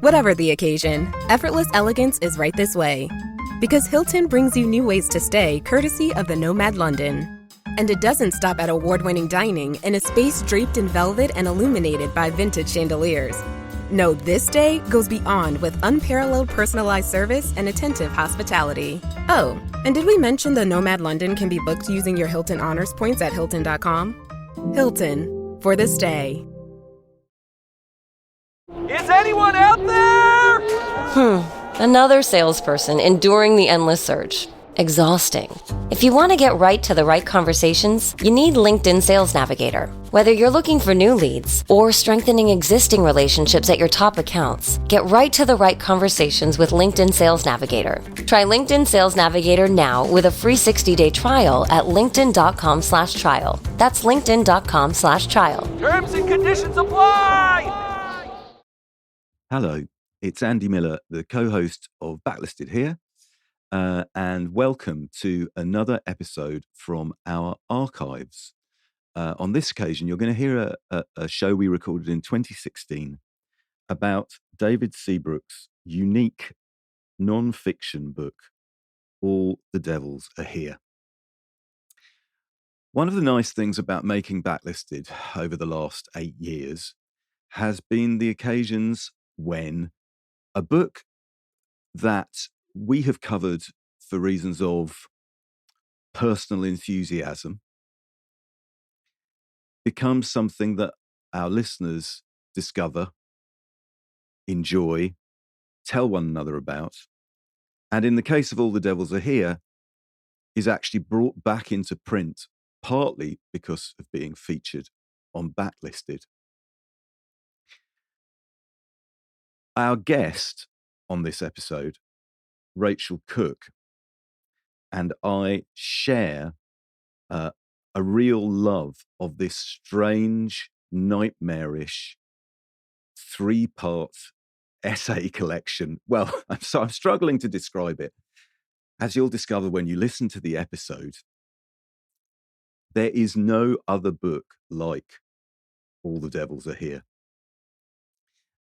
Whatever the occasion, effortless elegance is right this way. Because Hilton brings you new ways to stay courtesy of the Nomad London. And it doesn't stop at award-winning dining in a space draped in velvet and illuminated by vintage chandeliers. No, this day goes beyond with unparalleled personalized service and attentive hospitality. Oh, and did we mention the Nomad London can be booked using your Hilton Honors points at Hilton.com? Hilton, for the stay. Is anyone out there? Another salesperson enduring the endless search. Exhausting. If you want to get right to the right conversations, you need LinkedIn Sales Navigator. Whether you're looking for new leads or strengthening existing relationships at your top accounts, get right to the right conversations with LinkedIn Sales Navigator. Try LinkedIn Sales Navigator now with a free 60-day trial at linkedin.com/trial. That's linkedin.com/trial. Terms and conditions apply! Hello, it's Andy Miller, the co-host of Backlisted here, and welcome to another episode from our archives. On this occasion, you're going to hear a show we recorded in 2016 about David Seabrook's unique non-fiction book, All the Devils Are Here. One of the nice things about making Backlisted over the last 8 years has been the occasions when a book that we have covered for reasons of personal enthusiasm becomes something that our listeners discover, enjoy, tell one another about, and in the case of All the Devils Are Here, is actually brought back into print, partly because of being featured on Backlisted. Our guest on this episode, Rachel Cooke, and I share a real love of this strange, nightmarish, 3-part essay collection. Well, I'm struggling to describe it. As you'll discover when you listen to the episode, there is no other book like All the Devils Are Here.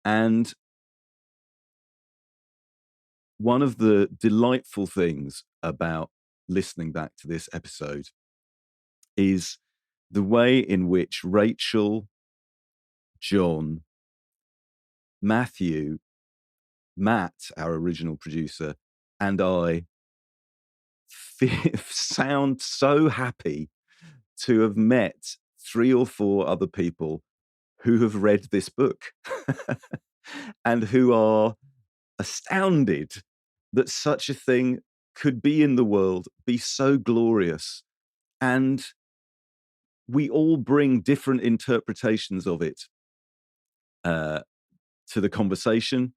And one of the delightful things about listening back to this episode is the way in which Rachel, John, Mathew, Matt, our original producer, and I sound so happy to have met 3 or 4 other people who have read this book and who are astounded that such a thing could be in the world, be so glorious. And we all bring different interpretations of it to the conversation.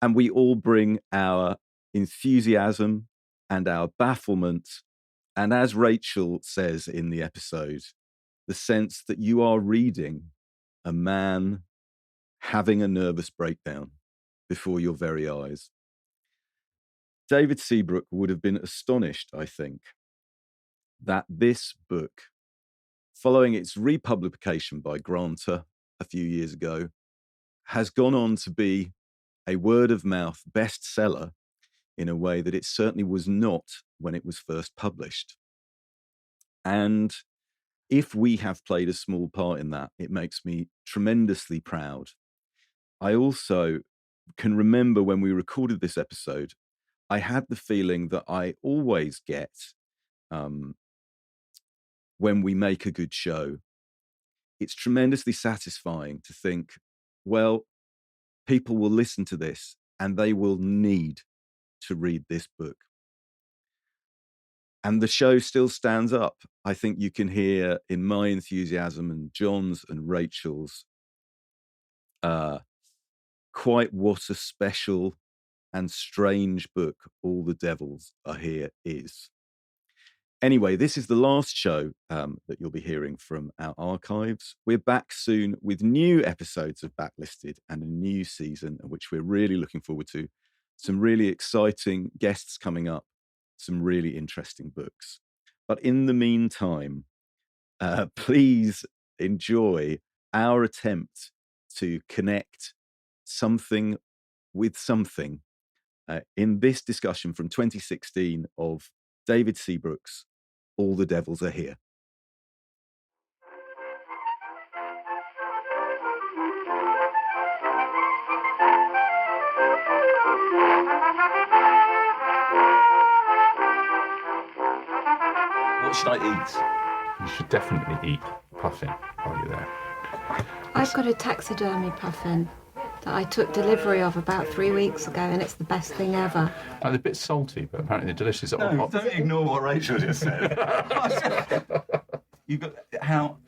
And we all bring our enthusiasm and our bafflement. And as Rachel says in the episode, the sense that you are reading a man having a nervous breakdown before your very eyes. David Seabrook would have been astonished, I think, that this book, following its republication by Granta a few years ago, has gone on to be a word-of-mouth bestseller in a way that it certainly was not when it was first published. And if we have played a small part in that, it makes me tremendously proud. I also can remember when we recorded this episode, I had the feeling that I always get when we make a good show. It's tremendously satisfying to think, well, people will listen to this and they will need to read this book. And the show still stands up. I think you can hear in my enthusiasm and John's and Rachel's quite what a special and strange book All the Devils Are Here is. Anyway, this is the last show that you'll be hearing from our archives. We're back soon with new episodes of Backlisted and a new season, which we're really looking forward to. Some really exciting guests coming up, some really interesting books. But in the meantime, please enjoy our attempt to connect something with something in this discussion from 2016 of David Seabrook's All the Devils Are Here. What should I eat? You should definitely eat puffin while you're there. I've got a taxidermy puffin that I took delivery of about 3 weeks ago, and it's the best thing ever. They're a bit salty, but apparently they're delicious. No, don't ignore what Rachel just said. You got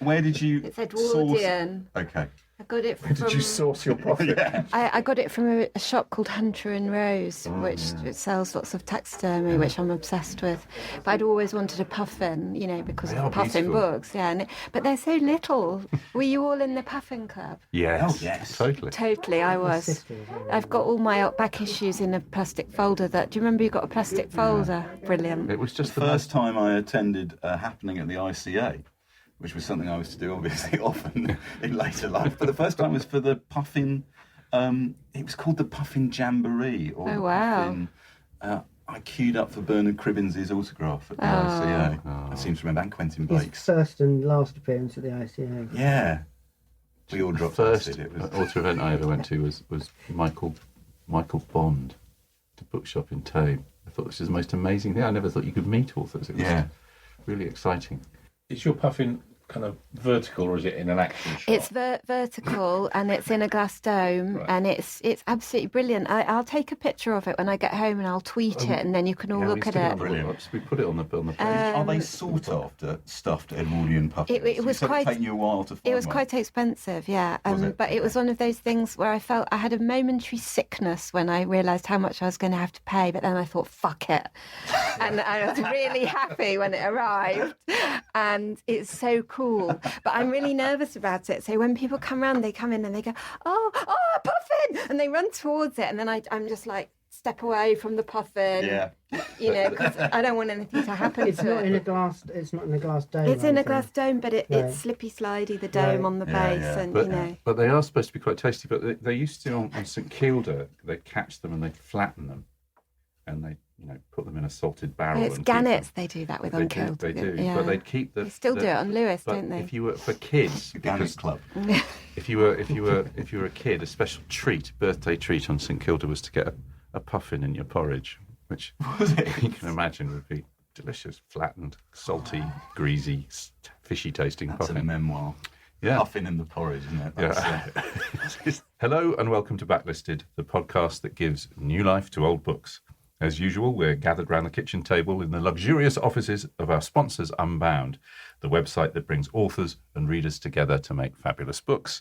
where did you? It's Edwardian. Okay. I got it Where from. did you source your puffin? Yeah. I got it from a shop called Hunter and Rose, which sells lots of taxidermy, which I'm obsessed with. But I'd always wanted a puffin, because They of are the puffin beautiful. books. Yeah, but they're so little. Were you all in the puffin club? Yes. Oh, yes. Totally. Totally, I was. I've got all my back issues in a plastic folder. Do you remember you got a plastic folder? Brilliant. It was just The first time I attended a happening at the ICA, which was something I was to do obviously often in later life. But the first time was for the Puffin, it was called the Puffin Jamboree. Or Oh, wow. Puffin, I queued up for Bernard Cribbins' autograph at the ICA. I seem to remember, and Quentin His Blake's. first and last appearance at the ICA. Yeah. We all the dropped first acid. It was... author event I ever went to was Michael Bond, the bookshop in Tame. I thought this was the most amazing thing. I never thought you could meet authors. It was really exciting. Is your puffin kind of vertical, or is it in an action shot? It's vertical, and it's in a glass dome, Right. and it's absolutely brilliant. I'll take a picture of it when I get home, and I'll tweet it, and then you can all look at it. Brilliant. We put it on the page. Are they sought after stuffed Edwardian puffins? It was said quite. taken you a while to find It was one. quite expensive, yeah. Was it? But it was one of those things where I felt I had a momentary sickness when I realised how much I was going to have to pay. But then I thought, fuck it, and I was really happy when it arrived, and it's so cool. But I'm really nervous about it. So when people come round, they come in and they go, oh, a puffin, and they run towards it, and then I'm just like, step away from the puffin. Yeah. Because I don't want anything to happen It's to not it. in a glass. It's not in a glass dome. It's in a or glass anything. dome, but it's slippy slidey, the dome Right. on the Yeah, base, yeah. and But they are supposed to be quite tasty. But they used to on St Kilda. They catch them and they flatten them, and they put them in a salted barrel. It's and keep them. gannets they do that with on Kilda. They do, Yeah. but they'd keep the. They still do it on Lewis, but don't they? If you were for kids, The Gannet because Club. if you were a kid, a special birthday treat on St Kilda was to get a puffin in your porridge, which you can imagine would be delicious, flattened, salty, greasy, fishy tasting That's a puffin. memoir. Yeah. Puffin in the porridge, isn't it? That's, Yeah. Hello and welcome to Backlisted, the podcast that gives new life to old books. As usual, we're gathered round the kitchen table in the luxurious offices of our sponsors Unbound, the website that brings authors and readers together to make fabulous books.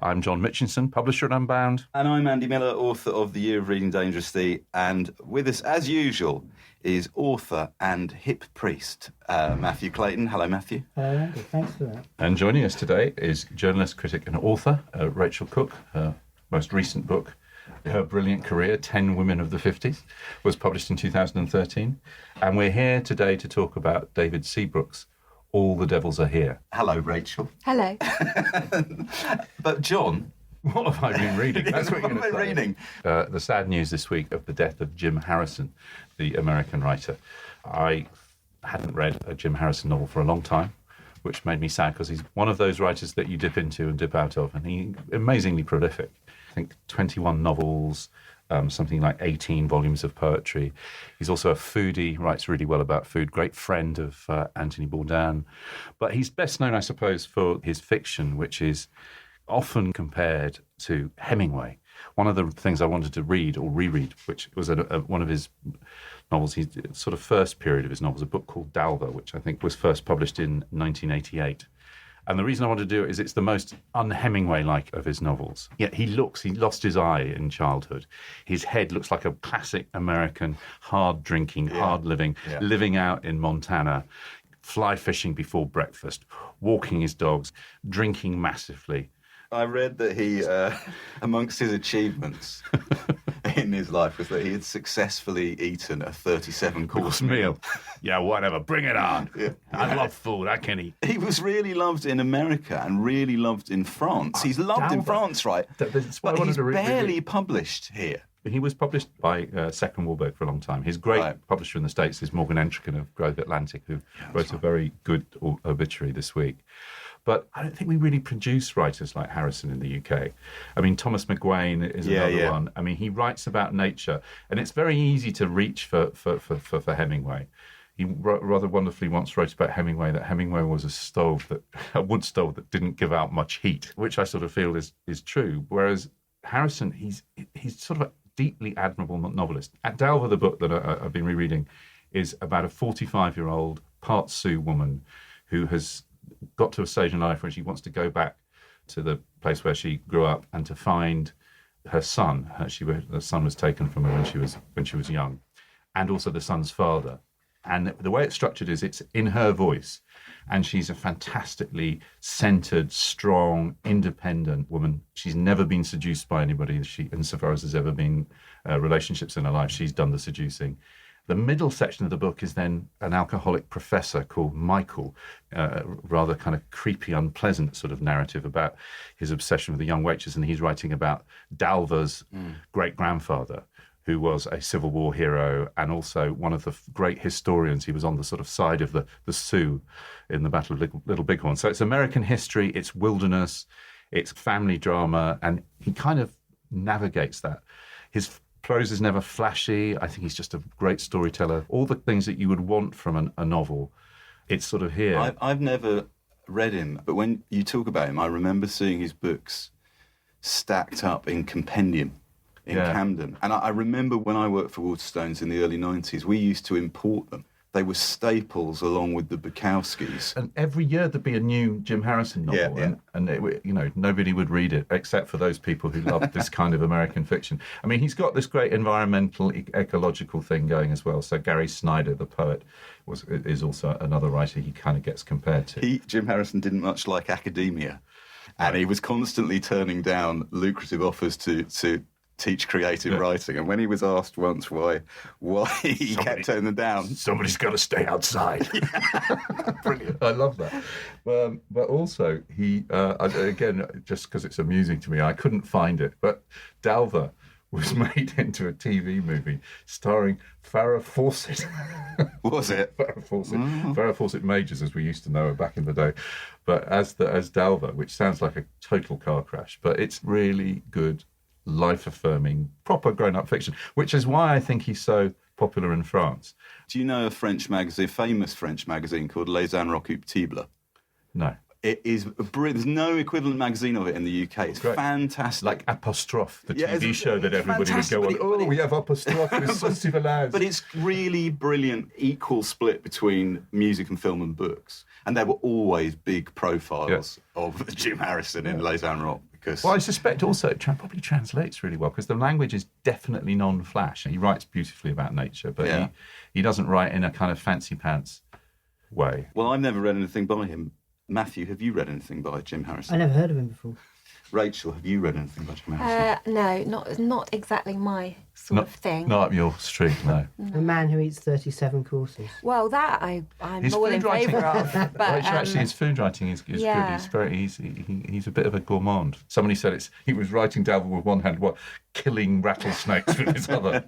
I'm John Mitchinson, publisher at Unbound. And I'm Andy Miller, author of The Year of Reading Dangerously. And with us, as usual, is author and hip priest, Mathew Clayton. Hello, Mathew. Andy, thanks for that. And joining us today is journalist, critic and author Rachel Cooke. Her most recent book, Her Brilliant Career, 10 Women of the 50s, was published in 2013. And we're here today to talk about David Seabrook's All the Devils Are Here. Hello, Rachel. Hello. But John... What have I been reading? That's what you're What going am I to say. reading? The sad news this week of the death of Jim Harrison, the American writer. I hadn't read a Jim Harrison novel for a long time, which made me sad because he's one of those writers that you dip into and dip out of, and he's amazingly prolific. I think 21 novels, something like 18 volumes of poetry. He's also a foodie, writes really well about food, great friend of Anthony Bourdain. But he's best known, I suppose, for his fiction, which is often compared to Hemingway. One of the things I wanted to read or reread, which was one of his novels, his sort of first period of his novels, a book called Dalva, which I think was first published in 1988. And the reason I wanted to do it is it's the most un-Hemingway-like of his novels. Yet he lost his eye in childhood. His head looks like a classic American, hard-drinking, hard-living, living out in Montana, fly fishing before breakfast, walking his dogs, drinking massively. I read that he, amongst his achievements, in his life was that he had successfully eaten a 37-course meal. Yeah, whatever. Bring it on. Yeah. I love food. I can eat. He was really loved in America and really loved in France. He's loved in Dalva. France, right? That's why I But wanted he's to barely published here. He was published by Second Warburg for a long time. His great Right. publisher in the States is Morgan Entrican of Grove Atlantic, who wrote a very good obituary this week. But I don't think we really produce writers like Harrison in the UK. I mean, Thomas McGuane is another one. I mean, he writes about nature, and it's very easy to reach for Hemingway. He rather wonderfully once wrote about Hemingway that Hemingway was a wood stove that didn't give out much heat, which I sort of feel is true. Whereas Harrison, he's sort of a deeply admirable novelist. At Dalva, the book that I've been rereading, is about a 45-year-old part Sioux woman who has got to a stage in life where she wants to go back to the place where she grew up and to find her son. The son was taken from her when she was young, and also the son's father. And the way it's structured is it's in her voice, and she's a fantastically centered, strong, independent woman. She's never been seduced by anybody. Insofar as there's ever been relationships in her life, she's done the seducing. The middle section of the book is then an alcoholic professor called Michael, rather kind of creepy, unpleasant sort of narrative about his obsession with a young waitress, and he's writing about Dalva's great-grandfather, who was a Civil War hero and also one of the great historians. He was on the sort of side of the Sioux in the Battle of Little Bighorn. So it's American history, it's wilderness, it's family drama, and he kind of navigates that. His prose is never flashy. I think he's just a great storyteller. All the things that you would want from a novel, it's sort of here. I've never read him, but when you talk about him, I remember seeing his books stacked up in compendium in Camden. And I remember when I worked for Waterstones in the early 90s, we used to import them. They were staples along with the Bukowskis. And every year there'd be a new Jim Harrison novel, and it, nobody would read it except for those people who love this kind of American fiction. I mean, he's got this great environmental, ecological thing going as well. So Gary Snyder, the poet, is also another writer he kind of gets compared to. Jim Harrison didn't much like academia, and he was constantly turning down lucrative offers to teach creative writing. And when he was asked once why he kept turning them down, somebody's got to stay outside. Brilliant. I love that. But also, he, again, just because it's amusing to me, I couldn't find it, but Dalva was made into a TV movie starring Farrah Fawcett. Was it? Farrah Fawcett. Farrah Fawcett Majors, as we used to know her back in the day. But as Dalva, which sounds like a total car crash, but it's really good, life-affirming, proper grown-up fiction, which is why I think he's so popular in France. Do you know a famous French magazine called Les Inrecuptibles? No. It is brilliant. There's no equivalent magazine of it in the UK. It's fantastic. Like Apostrophe, the TV show that everybody would go on, we have Apostrophe, it's so civilized. But it's really brilliant, equal split between music and film and books. And there were always big profiles of Jim Harrison in Les Inrecuptibles. Well, I suspect also it probably translates really well because the language is definitely non-flash. He writes beautifully about nature, but he doesn't write in a kind of fancy pants way. Well, I've never read anything by him. Mathew, have you read anything by Jim Harrison? I never heard of him before. Rachel, have you read anything by Jim Harrison? No, not exactly my sort of thing. Not up your street, no. A man who eats 37 courses. Well, that I'm his all in favour of. But actually, his food writing is good. He's a bit of a gourmand. Somebody said he was writing Dalva with one hand, killing rattlesnakes with his other.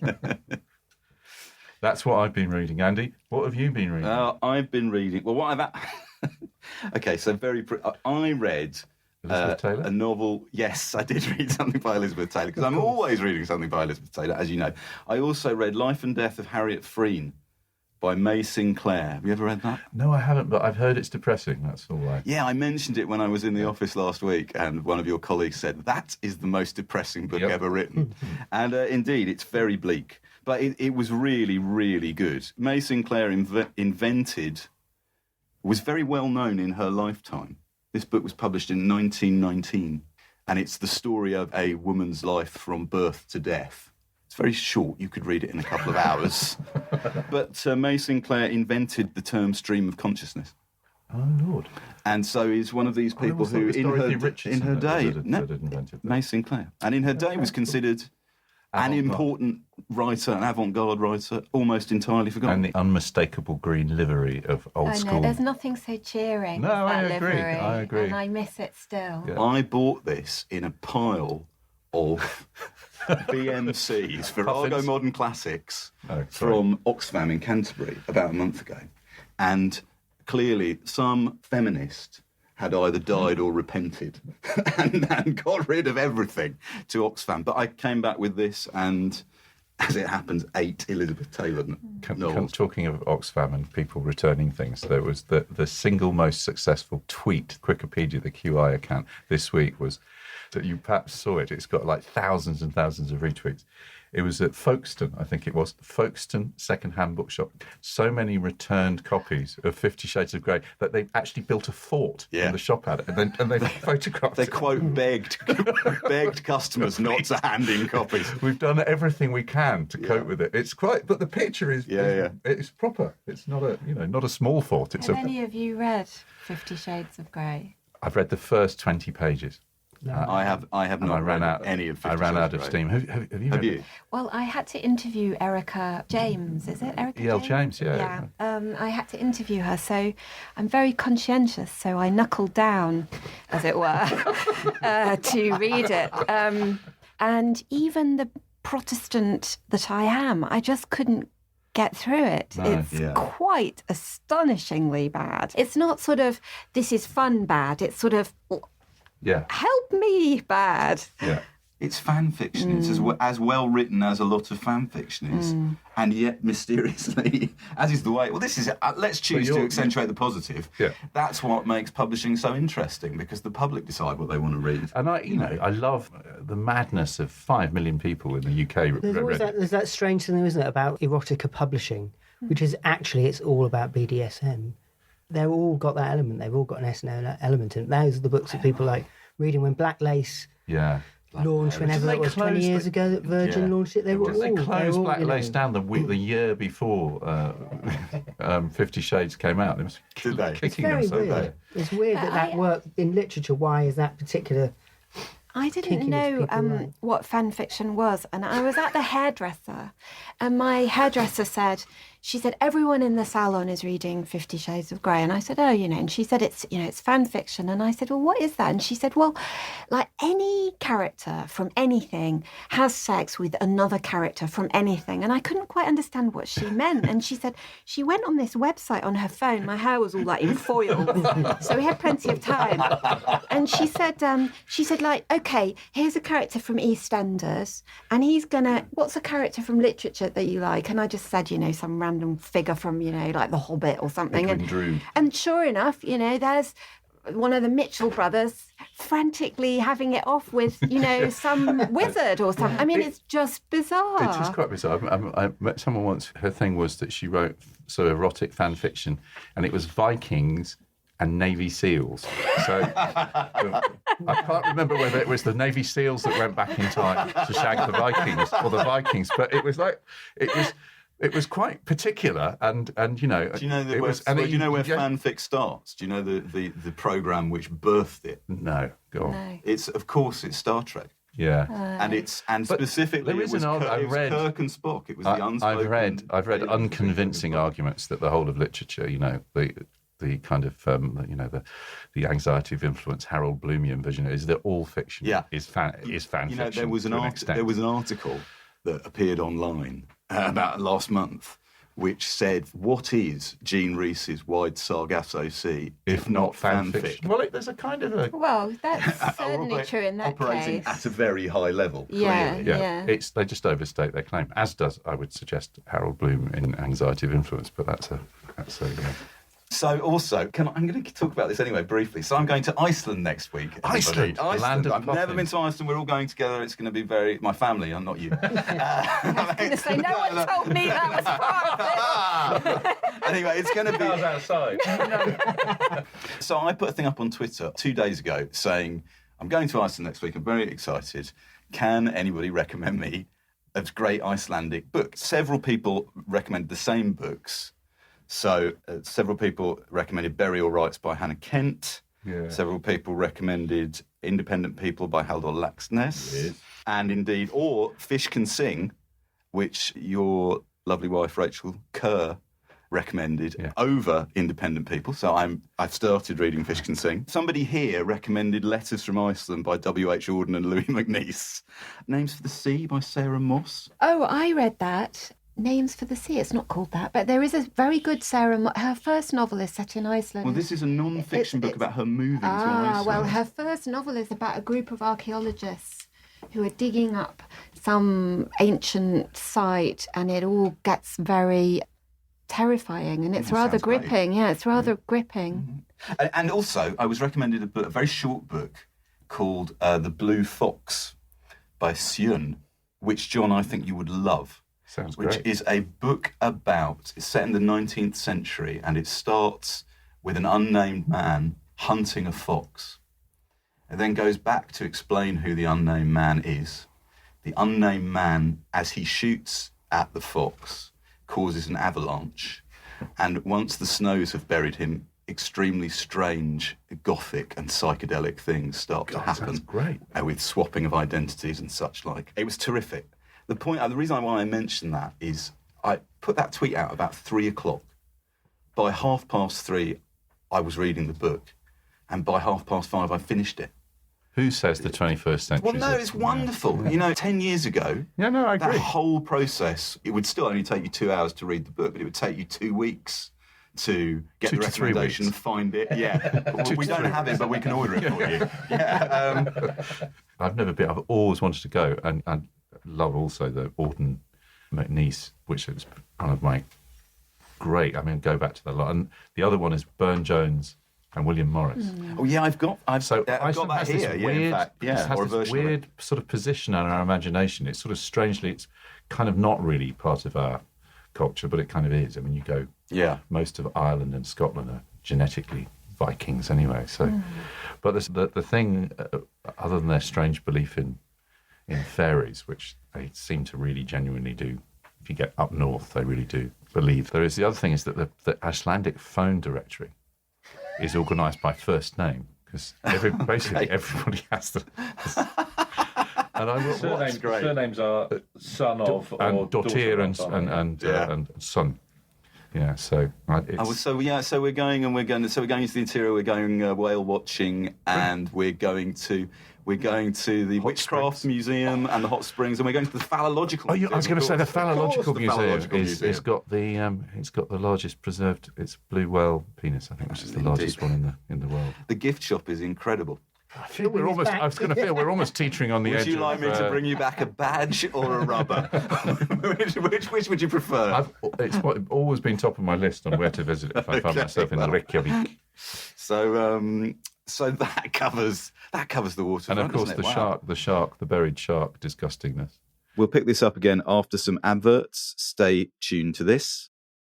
That's what I've been reading. Andy, what have you been reading? I've been reading. Well, what I've. Okay, so I read a novel. Yes, I did read something by Elizabeth Taylor because I'm always reading something by Elizabeth Taylor, as you know. I also read Life and Death of Harriet Frean by May Sinclair. Have you ever read that? No, I haven't, but I've heard it's depressing. That's all right. Yeah, I mentioned it when I was in the office last week, and one of your colleagues said, that is the most depressing book ever written. And indeed, it's very bleak. But it was really, really good. May Sinclair was very well known in her lifetime. This book was published in 1919, and it's the story of a woman's life from birth to death. It's very short. You could read it in a couple of hours. But May Sinclair invented the term stream of consciousness. Oh, Lord. And so he's one of these people who, in her day, May Sinclair, and in her day was considered an important writer, an avant-garde writer, almost entirely forgotten. And the unmistakable green livery of old school. I know, there's nothing so cheering No, as I that agree, livery, I agree. and I miss it still. Yeah. I bought this in a pile of BMCs, Virago Puffins? Modern Classics, Oh, sorry. from Oxfam in Canterbury about a month ago. And clearly some feminist had either died or repented and got rid of everything to Oxfam. But I came back with this and, as it happens, 8 Elizabeth Taylor novels. Talking of Oxfam and people returning things, there was the single most successful tweet, Wikipedia, the QI account this week was that you perhaps saw it. It's got like thousands and thousands of retweets. It was at Folkestone, I think it was, Folkestone second-hand bookshop. So many returned copies of 50 Shades of Grey that they actually built a fort in the shop at it, and they photographed They it. quote begged customers not to hand in copies. We've done everything we can to cope with it. It's quite, but the picture is it's proper. It's not a small fort. It's Have any of you read 50 Shades of Grey? I've read the first 20 pages. No. I have And not I ran read out. any of 50 I ran Shades out of of Grey. steam. Have you? Have read you? it? Well, I had to interview Erica James. Is it Erica E.L. James? James, yeah. I had to interview her, so I'm very conscientious. So I knuckled down, as it were, to read it. And even the Protestant that I am, I just couldn't get through it. No, It's quite astonishingly bad. It's not sort of, this is fun bad. It's sort of, Yeah. help me bad. Yeah. It's fan fiction. It's as well written as a lot of fan fiction is, and yet mysteriously, as is the way. Well, this is. Let's choose to accentuate the positive. Yeah. That's what makes publishing so interesting, because the public decide what they want to read. And I love the madness of 5 million people in the UK. There's always there's that strange thing, isn't it, about erotica publishing, which is actually, it's all about BDSM. They've all got that element. They've all got an S&O element in it. Those are the books that people like reading. When Black Lace launched, whenever it was 20 years ago that Virgin launched it, they closed Black Lace down the year before 50 Shades came out. It was Did they? kicking It's very them so weird. It's weird that work in literature. Why is that particular? I didn't kinkiness know people like? what fan fiction was, and I was at the hairdresser, and my hairdresser said, everyone in the salon is reading 50 Shades of Grey, and I said, and she said it's fan fiction, and I said, well, what is that? And she said, well, like any character from anything has sex with another character from anything, and I couldn't quite understand what she meant, and she said she went on this website on her phone. My hair was all like in foils, so we had plenty of time, and she said like, okay, here's a character from EastEnders, and what's a character from literature that you like? And I just said, some random figure from, like The Hobbit or something. And sure enough, there's one of the Mitchell brothers frantically having it off with, some wizard or something. I mean, it's just bizarre. It is quite bizarre. I met someone once, her thing was that she wrote sort of erotic fan fiction, and it was Vikings and Navy SEALs. So I can't remember whether it was the Navy SEALs that went back in time to shag the Vikings or the Vikings, but it was quite particular, and Do you know where fanfic starts? Do you know the program which birthed it? No, go on. No. It's Star Trek. Yeah, Specifically it was Kirk and Spock. It was the unspoken. I've read unconvincing arguments that the whole of literature, the kind of the anxiety of influence Harold Bloomian vision is that all fiction is fan fiction. There was an article that appeared online about last month, which said, "What is Jean Rhys's Wide Sargasso Sea if not fanfic?" Well, there's a kind of a Well, that's certainly true in that operating case. at a very high level. Yeah, clearly. yeah. They just overstate their claim, as does, I would suggest, Harold Bloom in Anxiety of Influence. But that's a So also, I'm going to talk about this anyway briefly. So I'm going to Iceland next week. Iceland, land of I've never puffins. been to Iceland. We're all going together. It's going to be my family, and not you. I was going to say, no one told me that was part of it. Anyway, it's going to be outside. So I put a thing up on Twitter 2 days ago saying, I'm going to Iceland next week. I'm very excited. Can anybody recommend me a great Icelandic book? Several people recommended the same books. So several people recommended Burial Rites by Hannah Kent. Yeah. Several people recommended Independent People by Haldor Laxness. Yes. And indeed, or Fish Can Sing, which your lovely wife, Rachel Kerr, recommended over Independent People. So I've started reading Fish Can Sing. Somebody here recommended Letters from Iceland by W.H. Auden and Louis MacNeice. Names for the Sea by Sarah Moss. Oh, I read that. Names for the Sea. It's not called that, but there is a very good her first novel is set in Iceland. Well, this is a non-fiction book about her moving to Iceland. Well, her first novel is about a group of archaeologists who are digging up some ancient site, and it all gets very terrifying, and it's rather gripping. Yeah, it's rather gripping. Mm-hmm. And also, I was recommended a very short book called The Blue Fox by Sian, which, John, I think you would love. Sounds great. Which is a book it's set in the 19th century, and it starts with an unnamed man hunting a fox. It then goes back to explain who the unnamed man is. The unnamed man, as he shoots at the fox, causes an avalanche. And once the snows have buried him, extremely strange, gothic and psychedelic things start to happen. That's great. With swapping of identities and such like. It was terrific. The reason why I mention that is I put that tweet out about 3:00. By 3:30, I was reading the book. And by 5:30, I finished it. Who says the 21st century? Well, no, it's wonderful. You know, 10 years ago, I agree. That whole process, it would still only take you 2 hours to read the book, but it would take you 2 weeks to get the recommendation and find it. Yeah. We don't have it, but we can order it for you. Yeah. I've never been. I've always wanted to go, and I love also the Auden MacNeice, which is one of my great. I mean, go back to the lot. And the other one is Burne-Jones and William Morris. Oh yeah, I've got that here. This weird, in fact, it has this weird sort of position in our imagination. It's sort of strangely, it's kind of not really part of our culture, but it kind of is. I mean, you go. Yeah. Most of Ireland and Scotland are genetically Vikings anyway. So, but the thing, other than their strange belief in fairies, which they seem to really genuinely do. If you get up north, they really do believe. There is the other thing is that the Icelandic phone directory is organised by first name, because basically everybody has to. And surnames are son of and daughter and son. Yeah, so so we're going into the interior. We're going whale watching, and we're going to the Witchcraft Museum and the Hot Springs, and we're going to the Phallological Museum. I was going to say the Phallological Museum has got the largest preserved. It's blue whale penis, I think, which is the largest one in the world. The gift shop is incredible. I feel we're almost teetering on the edge. Would you like me to bring you back a badge or a rubber? which would you prefer? It's always been top of my list on where to visit if I find myself in Reykjavik. So that covers the waterfront, and of course the buried shark disgustingness. We'll pick this up again after some adverts. Stay tuned to this.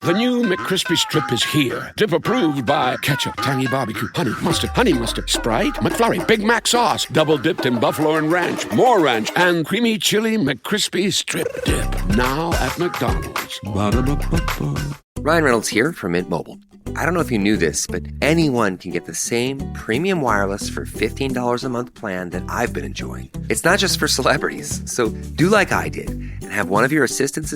The new McCrispy Strip is here. Dip approved by ketchup, tangy barbecue, honey mustard, Sprite, McFlurry, Big Mac sauce, double dipped in buffalo and ranch, more ranch, and creamy chili McCrispy Strip Dip. Now at McDonald's. Ba-da-ba-ba-ba. Ryan Reynolds here from Mint Mobile. I don't know if you knew this, but anyone can get the same premium wireless for $15 a month plan that I've been enjoying. It's not just for celebrities. So do like I did and have one of your assistants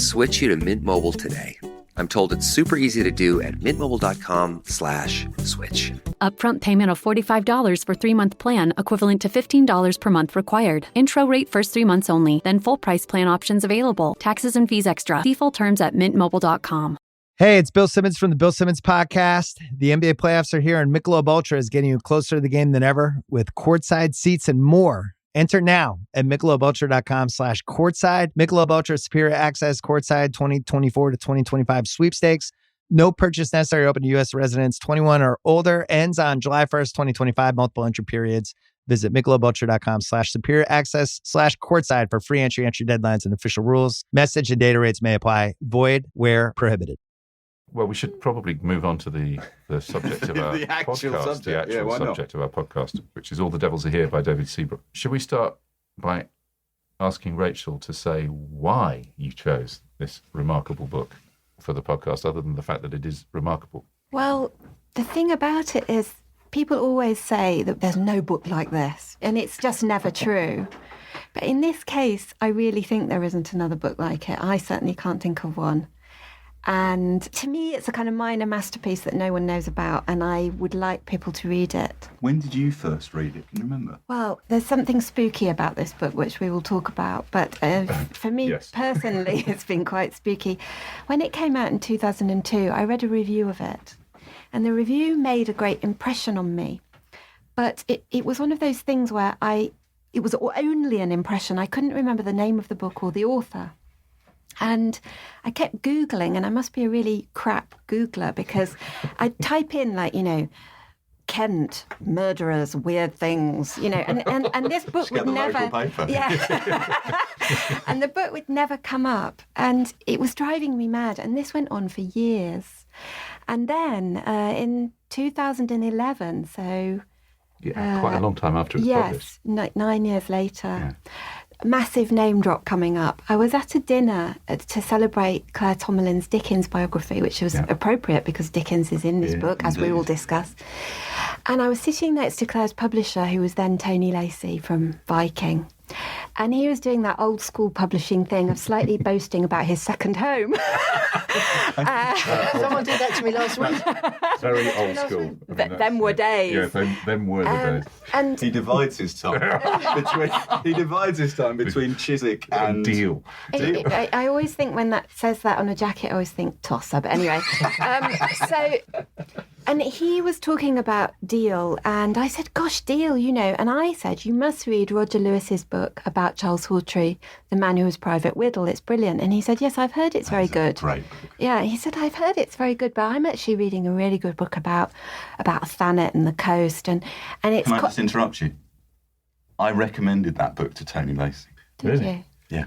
switch you to Mint Mobile today. I'm told it's super easy to do at mintmobile.com/switch. Upfront payment of $45 for 3-month plan, equivalent to $15 per month required. Intro rate first 3 months only, then full price plan options available. Taxes and fees extra. See full terms at mintmobile.com. Hey, it's Bill Simmons from the Bill Simmons Podcast. The NBA playoffs are here, and Michelob Ultra is getting you closer to the game than ever with courtside seats and more. Enter now at MichelobUltra.com/courtside. Michelob Ultra Superior Access Courtside 2024 to 2025 sweepstakes. No purchase necessary. Open to U.S. residents 21 or older. Ends on July 1st, 2025. Multiple entry periods. Visit MichelobUltra.com/superior access/courtside for free entry deadlines, and official rules. Message and data rates may apply. Void where prohibited. Well, we should probably move on to the subject of our podcast, the actual subject of our podcast, which is All the Devils Are Here by David Seabrook. Should we start by asking Rachel to say why you chose this remarkable book for the podcast, other than the fact that it is remarkable? Well, the thing about it is people always say that there's no book like this, and it's just never true. But in this case, I really think there isn't another book like it. I certainly can't think of one. And to me, it's a kind of minor masterpiece that no one knows about, and I would like people to read it. When did you first read it? Can you remember? Well, there's something spooky about this book, which we will talk about. But for me personally, it's been quite spooky. When it came out in 2002, I read a review of it. And the review made a great impression on me. But it was one of those things where it was only an impression. I couldn't remember the name of the book or the author. And I kept Googling, and I must be a really crap Googler, because I'd type in, like, Kent, murderers, weird things, and this book would never... Yeah. And the book would never come up. And it was driving me mad. And this went on for years. And then in 2011, so... Yeah, quite a long time after it was published. Yes, 9 years later. Yeah. Massive name drop coming up. I was at a dinner to celebrate Claire Tomalin's Dickens biography, which was appropriate because Dickens is in this book, as we will discuss. And I was sitting next to Claire's publisher, who was then Tony Lacey from Viking. And he was doing that old school publishing thing of slightly boasting about his second home. Someone did that to me last week. Very old school. Them were days. Yeah, them were the days. And he divides his time between Chiswick and Deal. I always think when that says that on a jacket, I always think tosser. But anyway, and he was talking about Deal, and I said, gosh, Deal, and I said, you must read Roger Lewis's book about Charles Hawtrey, the man who was Private Whittle. It's brilliant. And he said, yes, I've heard it's very good. Great. Yeah, he said, I've heard it's very good, but I'm actually reading a really good book about Thanet and the coast. And it's... Can I just interrupt you? I recommended that book to Tony Lacey. Did you? Yeah.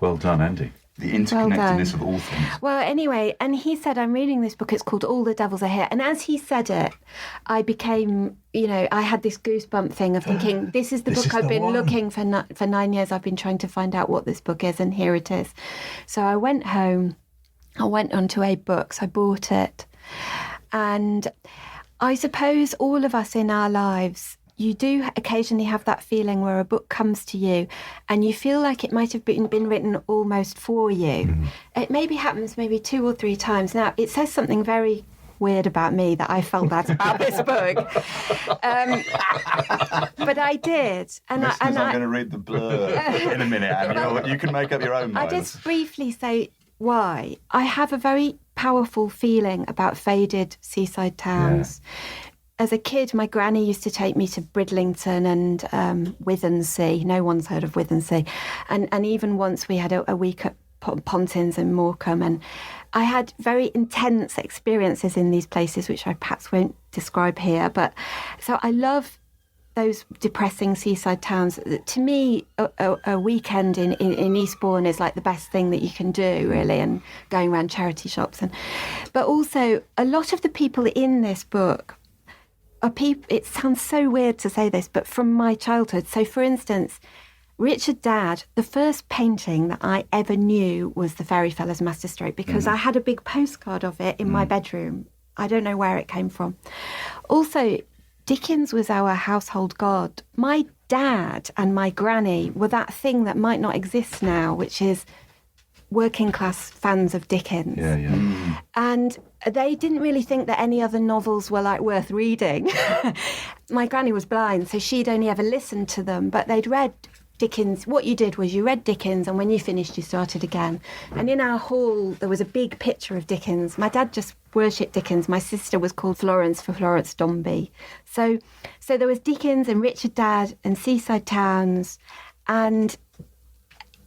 Well done, Andy. The interconnectedness of all things. Well, anyway, and he said, I'm reading this book, it's called All the Devils Are Here. And as he said it, I became, I had this goosebump thing of thinking, this is the book I've been looking for 9 years. I've been trying to find out what this book is, and here it is. So I went home, I went onto Abe Books, I bought it. And I suppose all of us in our lives, you do occasionally have that feeling where a book comes to you and you feel like it might have been written almost for you. Mm. It maybe happens maybe 2 or 3 times. Now, it says something very weird about me that I felt that about this book. But I did. And I'm going to read the blurb in a minute, and you can make up your own mind. I'll just briefly say why. I have a very powerful feeling about faded seaside towns. Yeah. As a kid, my granny used to take me to Bridlington and Withensea. No one's heard of Withensea. And even once we had a week at Pontins and Morecambe. And I had very intense experiences in these places, which I perhaps won't describe here. But so I love those depressing seaside towns. To me, a weekend in Eastbourne is like the best thing that you can do, really, and going around charity shops. But also, a lot of the people in this book are people, it sounds so weird to say this, but from my childhood. So, for instance, Richard Dad, the first painting that I ever knew was the Fairy Fellows Masterstroke, because I had a big postcard of it in my bedroom. I don't know where it came from. Also, Dickens was our household god. My dad and my granny were that thing that might not exist now, which is working class fans of Dickens. Yeah, yeah. And they didn't really think that any other novels were like worth reading. My granny was blind, so she'd only ever listened to them, but they'd read Dickens. What you did was you read Dickens, and when you finished, you started again. And in our hall, there was a big picture of Dickens. My dad just worshipped Dickens. My sister was called Florence for Florence Dombey. So there was Dickens and Richard Dad and seaside towns, and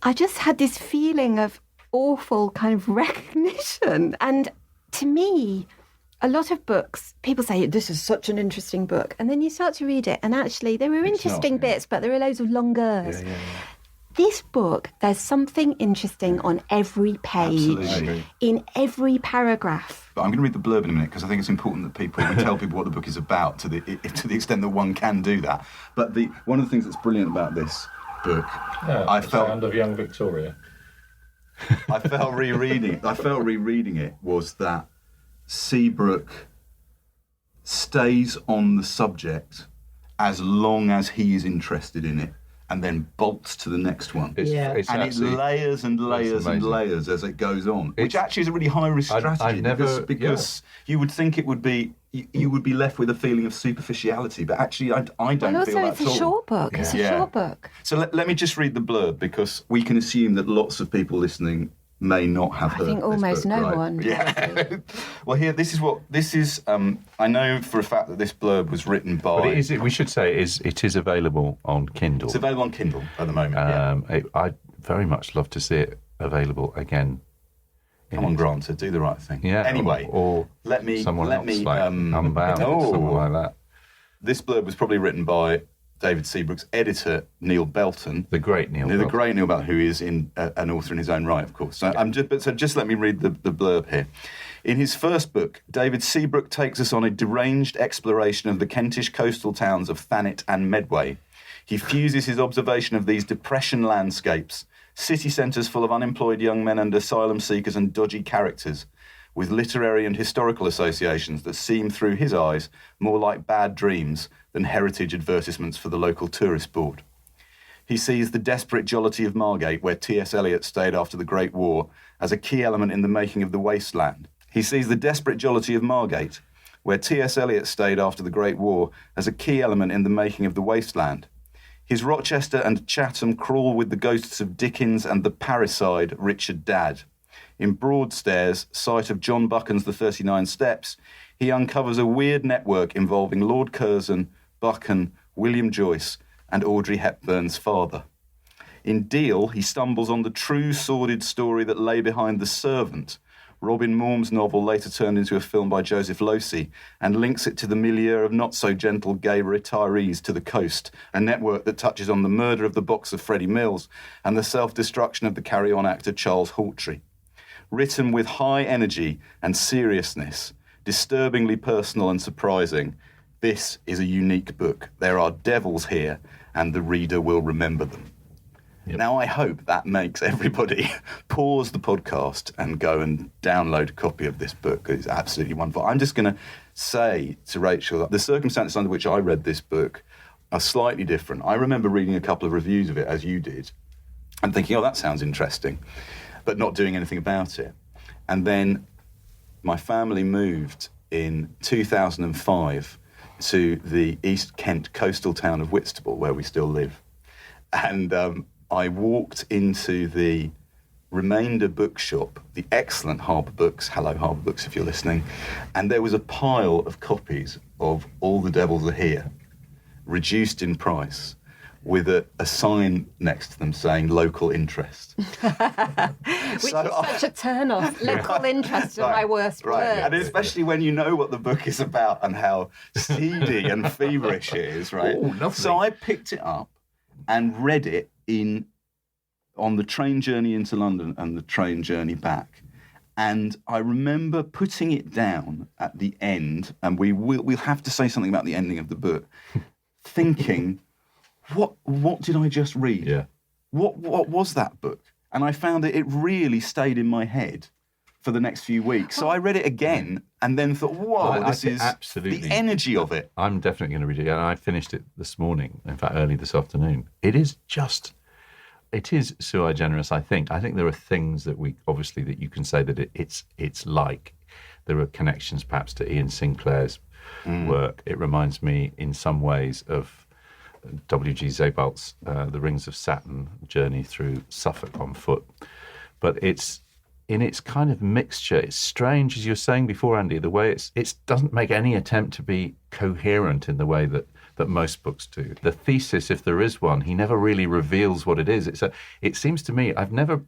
I just had this feeling of awful kind of recognition. And to me, a lot of books, people say, this is such an interesting book. And then you start to read it, and actually there were interesting bits, but there are loads of longers. Yeah. This book, there's something interesting on every page, in every paragraph. But I'm going to read the blurb in a minute, because I think it's important that we tell people what the book is about, to the extent that one can do that. But one of the things that's brilliant about this book, I felt... Sound of Young Victoria. I felt rereading it was that Seabrook stays on the subject as long as he is interested in it. and then bolts to the next one. It's and it layers and layers and layers as it goes on, which actually is a really high-risk strategy because you would think it would be, you would be left with a feeling of superficiality, but actually I don't feel that at all. It's a short book. It's a short book. So let me just read the blurb, because we can assume that lots of people listening may not have heard. I think almost no one. Yeah. Well, this is. I know for a fact that this blurb was written by. But we should say it is available on Kindle. It's available on Kindle at the moment. I'd very much love to see it available again. Come on, Grant, do the right thing. Yeah. Anyway, or let me Unbound, something like that. This blurb was probably written by David Seabrook's editor, Neil Belton. The great Neil Belton, who is an author in his own right, of course. So, just let me read the blurb here. In his first book, David Seabrook takes us on a deranged exploration of the Kentish coastal towns of Thanet and Medway. He fuses his observation of these depression landscapes, city centres full of unemployed young men and asylum seekers and dodgy characters, with literary and historical associations that seem, through his eyes, more like bad dreams than heritage advertisements for the local tourist board. He sees the desperate jollity of Margate, where T.S. Eliot stayed after the Great War, as a key element in the making of the wasteland. He sees the desperate jollity of Margate, where T.S. Eliot stayed after the Great War, as a key element in the making of the wasteland. His Rochester and Chatham crawl with the ghosts of Dickens and the parricide Richard Dadd. In Broadstairs, site of John Buchan's The 39 Steps, he uncovers a weird network involving Lord Curzon, Buchan, William Joyce, and Audrey Hepburn's father. In Deal, he stumbles on the true sordid story that lay behind The Servant, Robin Morm's novel later turned into a film by Joseph Losey, and links it to the milieu of not-so-gentle gay retirees to the coast, a network that touches on the murder of the boxer Freddie Mills and the self-destruction of the carry-on actor Charles Hawtrey. Written with high energy and seriousness, disturbingly personal and surprising, this is a unique book. There are devils here, and the reader will remember them. Yep. Now, I hope that makes everybody pause the podcast and go and download a copy of this book. It's absolutely wonderful. I'm just going to say to Rachel that the circumstances under which I read this book are slightly different. I remember reading a couple of reviews of it, as you did, and thinking, oh, that sounds interesting, but not doing anything about it. And then my family moved in 2005 to the East Kent coastal town of Whitstable, where we still live. And I walked into the Remainder bookshop, the excellent Harbour Books, hello Harbour Books if you're listening, and there was a pile of copies of All the Devils Are Here, reduced in price, with a sign next to them saying local interest. Which is such a turn-off. Local interest are my worst words. And especially when you know what the book is about and how seedy and feverish it is, right? Ooh, lovely. So I picked it up and read it on the train journey into London and the train journey back. And I remember putting it down at the end, and we'll have to say something about the ending of the book, thinking, what did I just read? Yeah. What was that book? And I found that it really stayed in my head for the next few weeks. So I read it again and then thought, whoa, this is absolutely the energy of it. I'm definitely going to read it. And I finished it this morning, in fact, early this afternoon. It is sui generis, I think. I think there are things that that you can say that it's like. There are connections perhaps to Ian Sinclair's work. It reminds me in some ways of W.G. Zebalt's The Rings of Saturn journey through Suffolk on foot. But it's in its kind of mixture. It's strange, as you were saying before, Andy, the way it doesn't make any attempt to be coherent in the way that most books do. The thesis, if there is one, he never really reveals what it is. It seems to me, I've never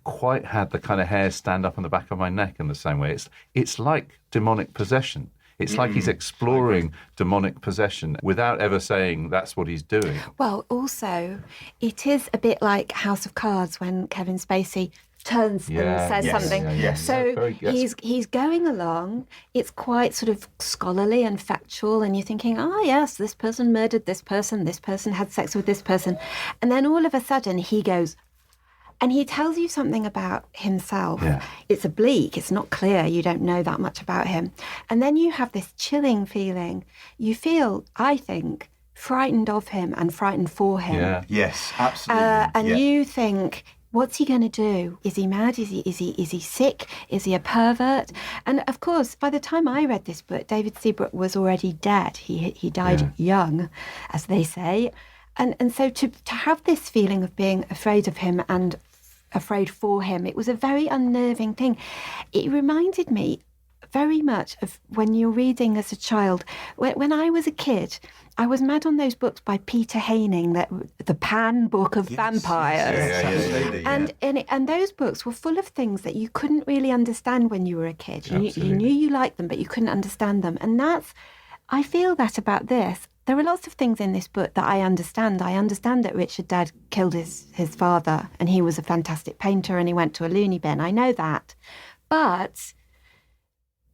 quite had the kind of hair stand up on the back of my neck in the same way. It's like demonic possession. It's like he's exploring demonic possession without ever saying that's what he's doing. Well, also, it is a bit like House of Cards when Kevin Spacey turns and says something. So he's going along. It's quite sort of scholarly and factual, and you're thinking, oh yes, this person murdered this person had sex with this person, and then all of a sudden he goes, and he tells you something about himself. Yeah. It's oblique, it's not clear, you don't know that much about him. And then you have this chilling feeling. You feel, I think, frightened of him and frightened for him. Yeah. Yes, absolutely. And you think, what's he going to do? Is he mad? Is he sick? Is he a pervert? And of course, by the time I read this book, David Seabrook was already dead. He died young, as they say. And so to have this feeling of being afraid of him and afraid for him, it was a very unnerving thing. It reminded me very much of when you're reading as a child. When I was a kid, I was mad on those books by Peter Haining, the Pan book of vampires. And those books were full of things that you couldn't really understand when you were a kid. You knew you liked them, but you couldn't understand them. And I feel that about this. There are lots of things in this book that I understand. I understand that Richard Dad killed his father, and he was a fantastic painter, and he went to a loony bin. I know that. But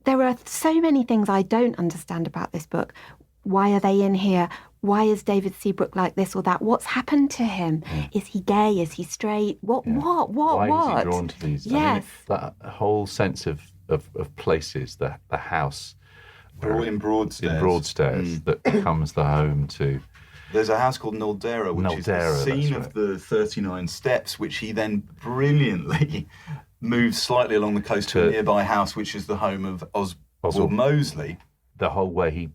there are so many things I don't understand about this book. Why are they in here? Why is David Seabrook like this or that? What's happened to him? Is he gay? Is he straight? What? Why is he drawn to these? Yes. I mean, that whole sense of places, the house. In Broadstairs. In Broadstairs, that becomes the home to... There's a house called Naldera, which is the scene of the 39 Steps, which he then brilliantly moves slightly along the coast to a nearby house, which is the home of Oswald Mosley. The whole way he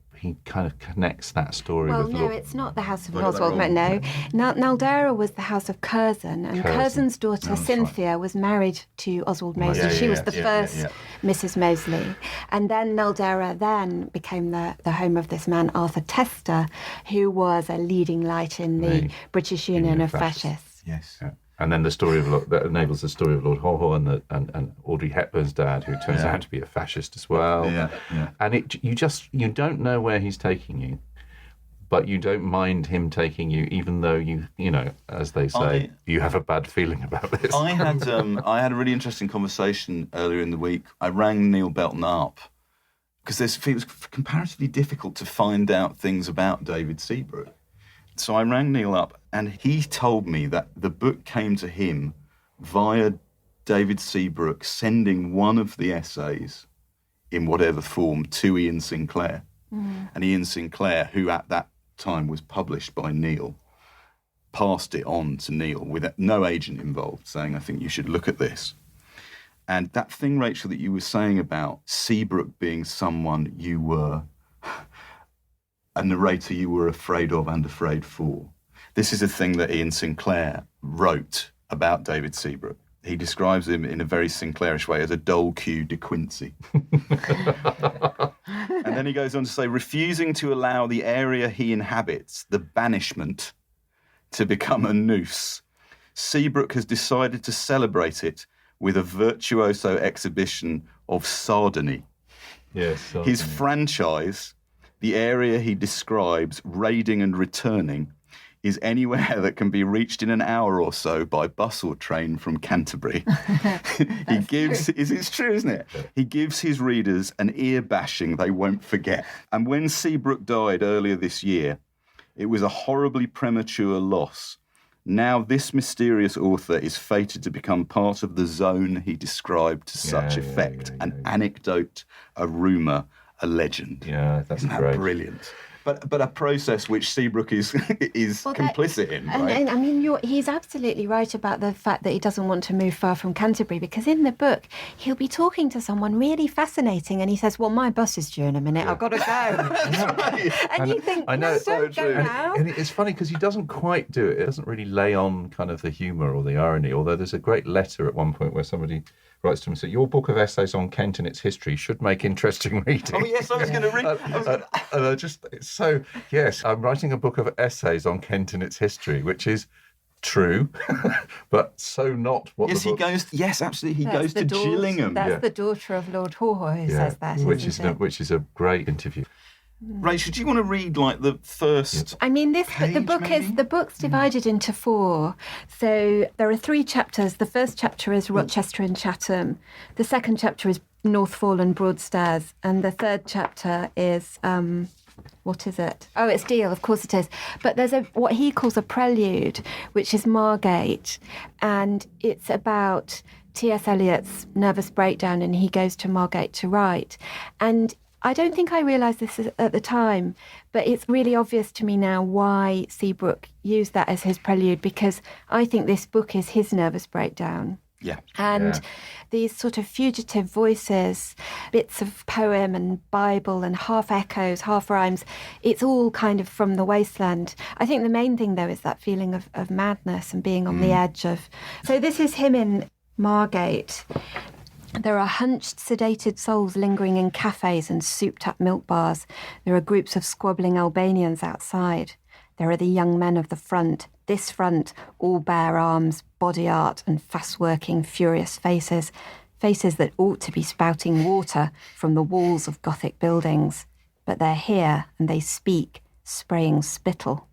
kind of connects that story with... Well, no, it's not the house of Oswald. No. Naldera was the house of Curzon, and Curzon's daughter, Cynthia, was married to Oswald Mosley. She was the first Mrs. Mosley. And then Naldera became the home of this man, Arthur Tester, who was a leading light in the British Union of Fascists. Yes. Yeah. And then the story of that enables the story of Lord Haw and Audrey Hepburn's dad, who turns out to be a fascist as well. And you don't know where he's taking you, but you don't mind him taking you, even though you know, as they say, you have a bad feeling about this. I had a really interesting conversation earlier in the week. I rang Neil Belton up because it was comparatively difficult to find out things about David Seabrook. So I rang Neil up, and he told me that the book came to him via David Seabrook sending one of the essays in whatever form to Ian Sinclair. And Ian Sinclair, who at that time was published by Neil, passed it on to Neil with no agent involved, saying, I think you should look at this. And that thing, Rachel, that you were saying about Seabrook being someone you were... a narrator you were afraid of and afraid for. This is a thing that Ian Sinclair wrote about David Seabrook. He describes him in a very Sinclairish way as a Dole Q de Quincey. And then he goes on to say, refusing to allow the area he inhabits, the banishment, to become a noose. Seabrook has decided to celebrate it with a virtuoso exhibition of sardony. Yes, sardony. His franchise... the area he describes, raiding and returning, is anywhere that can be reached in an hour or so by bus or train from Canterbury. It's true, isn't it? He gives his readers an ear bashing they won't forget. And when Seabrook died earlier this year, it was a horribly premature loss. Now this mysterious author is fated to become part of the zone he described to such effect. An anecdote, a rumour, a legend. Yeah, that's Isn't that great. Brilliant. But a process which Seabrook is complicit in, right? And I mean, he's absolutely right about the fact that he doesn't want to move far from Canterbury, because in the book, he'll be talking to someone really fascinating and he says, well, my bus is due in a minute, I've got to go. And you think, no, don't go now. And it's funny because he doesn't quite do it. It doesn't really lay on kind of the humour or the irony, although there's a great letter at one point where somebody writes to him and says, your book of essays on Kent and its history should make interesting reading. Oh, yes, I was going to read. Yes, I'm writing a book of essays on Kent and its history, which is true, but so not what the book... Yes, absolutely. He goes to Gillingham. That's the daughter of Lord Haw who says that, which is a great interview. Rachel, do you want to read like the first? I mean, the book's divided into 4. So there are 3 chapters. The first chapter is Rochester and Chatham. The second chapter is Northfall and Broadstairs, and the third chapter is what is it? Oh, it's Deal. Of course it is. But there's what he calls a prelude, which is Margate, and it's about T.S. Eliot's nervous breakdown, and he goes to Margate to write. And I don't think I realised this at the time, but it's really obvious to me now why Seabrook used that as his prelude, because I think this book is his nervous breakdown. Yeah. And these sort of fugitive voices, bits of poem and Bible and half echoes, half rhymes, it's all kind of from the wasteland. I think the main thing, though, is that feeling of madness and being on the edge of... So this is him in Margate. There are hunched, sedated souls lingering in cafes and souped-up milk bars. There are groups of squabbling Albanians outside. There are the young men of the front. This front, all bare arms, body art and fast-working, furious faces. Faces that ought to be spouting water from the walls of Gothic buildings. But they're here and they speak, spraying spittle.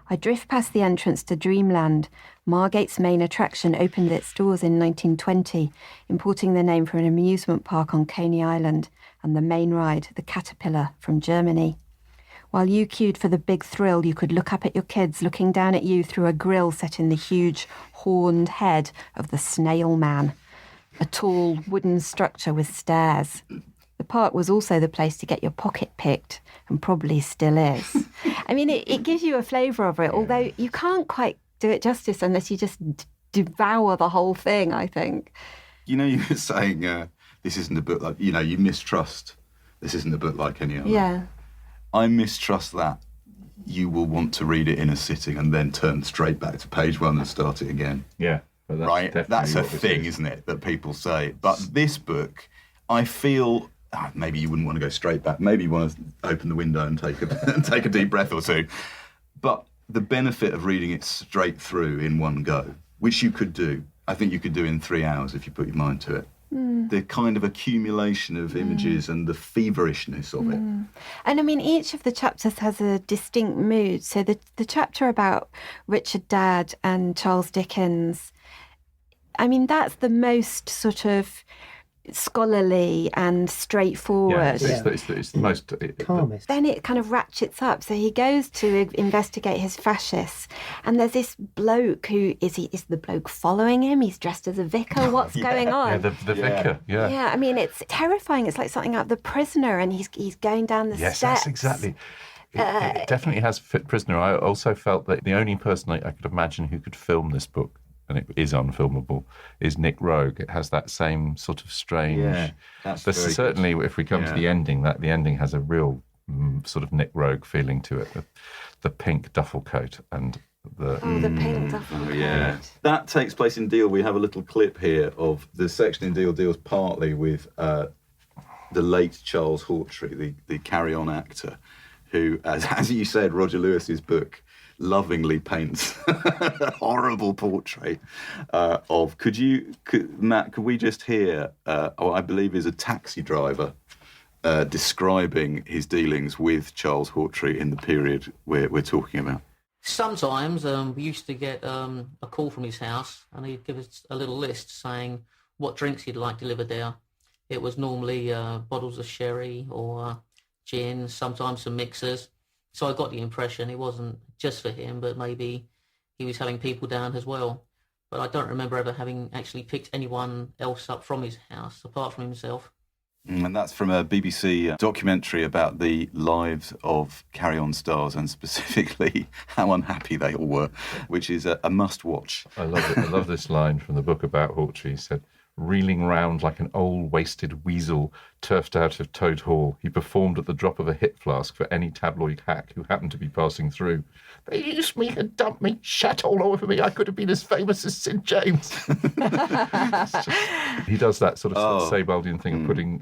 I drift past the entrance to Dreamland. Margate's main attraction opened its doors in 1920, importing the name from an amusement park on Coney Island, and the main ride, the Caterpillar, from Germany. While you queued for the big thrill, you could look up at your kids looking down at you through a grill set in the huge, horned head of the Snail Man, a tall, wooden structure with stairs. The park was also the place to get your pocket picked, and probably still is. I mean, it gives you a flavour of it, although you can't quite do it justice unless you just devour the whole thing, I think. You know, you were saying this isn't a book like, you know, you mistrust this isn't a book like any other. Yeah. I mistrust that you will want to read it in a sitting and then turn straight back to page one and start it again. Yeah. But that's right? That's a what this thing, is. isn't it, that people say. But this book, I feel... maybe you wouldn't want to go straight back. Maybe you want to open the window and take a deep breath or two. But the benefit of reading it straight through in one go, which you could do, I think you could do in 3 hours if you put your mind to it. The kind of accumulation of images and the feverishness of it. And I mean, each of the chapters has a distinct mood. So the chapter about Richard Dadd and Charles Dickens, I mean, that's the most sort of scholarly and straightforward. Yeah, it's the most... calmest. Then it kind of ratchets up. So he goes to investigate his fascists, and there's this bloke who... Is the bloke following him? He's dressed as a vicar. What's going on? Yeah, the vicar, yeah. Yeah, I mean, it's terrifying. It's like something out of The Prisoner, and he's going down the steps. Yes, that's exactly... It definitely has fit Prisoner. I also felt that the only person I could imagine who could film this book, and it is unfilmable, is Nick Rogue. It has that same sort of strange... Yeah, that's certainly, if we come to the ending, the ending has a real sort of Nick Rogue feeling to it. The pink duffel coat and the... Oh, the pink duffel coat. Yeah. That takes place in Deal. We have a little clip here of the section in Deal deals partly with the late Charles Hawtrey, the carry-on actor, who, as you said, Roger Lewis's book lovingly paints a horrible portrait of... Matt, could we just hear, I believe is a taxi driver describing his dealings with Charles Hawtrey in the period we're talking about? Sometimes we used to get a call from his house, and he'd give us a little list saying what drinks he'd like delivered there. It was normally bottles of sherry or gin, sometimes some mixers. So I got the impression it wasn't just for him, but maybe he was having people down as well. But I don't remember ever having actually picked anyone else up from his house, apart from himself. And that's from a BBC documentary about the lives of carry-on stars, and specifically how unhappy they all were, which is a must-watch. I love it. I love this line from the book about Hawtrey. He said, "Reeling round like an old wasted weasel turfed out of Toad Hall, he performed at the drop of a hip flask for any tabloid hack who happened to be passing through. They used me and dumped me, shat all over me. I could have been as famous as St. James." He does that sort of Sebaldian thing of putting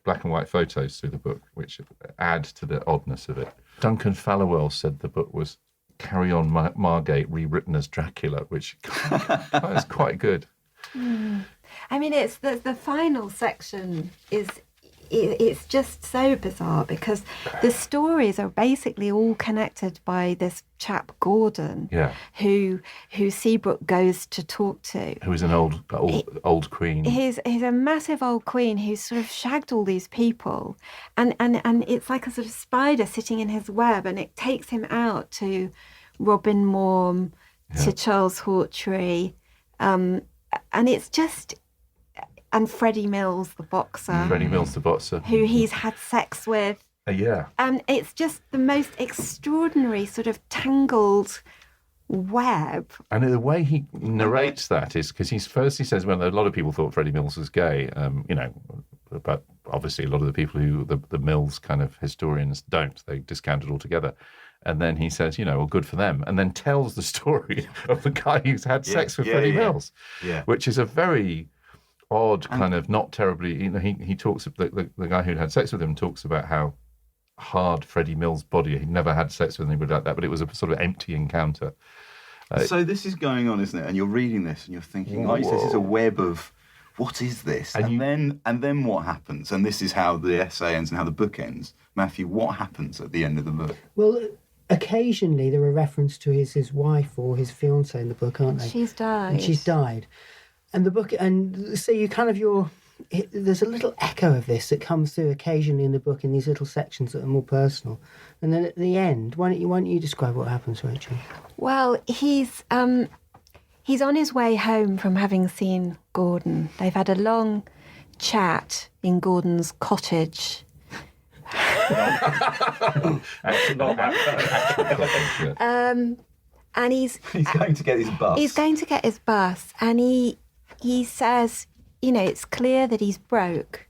black and white photos through the book, which add to the oddness of it. Duncan Fallowell said the book was Carry On Margate rewritten as Dracula, which is quite good. I mean, it's the final section it's just so bizarre, because the stories are basically all connected by this chap Gordon, who Seabrook goes to talk to. Who is an old queen. He's a massive old queen who's sort of shagged all these people, and it's like a sort of spider sitting in his web, and it takes him out to Robin Morm, to Charles Hawtrey, and it's just... and Freddie Mills, the boxer. Freddie Mills, the boxer. Who he's had sex with. Yeah. And it's just the most extraordinary sort of tangled web. And the way he narrates that is because he says, well, a lot of people thought Freddie Mills was gay, but obviously a lot of the people who, the Mills kind of historians don't, they discount it altogether. And then he says, well, good for them. And then tells the story of the guy who's had sex with Freddie Mills, which is a very odd kind of not terribly, he talks, the guy who'd had sex with him talks about how hard Freddie Mills' body, he'd never had sex with anybody like that, but it was a sort of empty encounter. So this is going on, isn't it? And you're reading this and you're thinking, like you said, this is a web of, what is this? And then what happens? And this is how the essay ends and how the book ends. Mathew, what happens at the end of the book? Well, occasionally there are references to his wife or his fiancée in the book, aren't they? She's died. And she's died. And the book, and so you kind of, there's a little echo of this that comes through occasionally in the book in these little sections that are more personal. And then at the end, why don't you describe what happens, Rachel? Well, he's on his way home from having seen Gordon. They've had a long chat in Gordon's cottage. And he's going to get his bus. He's going to get his bus, and he says, it's clear that he's broke,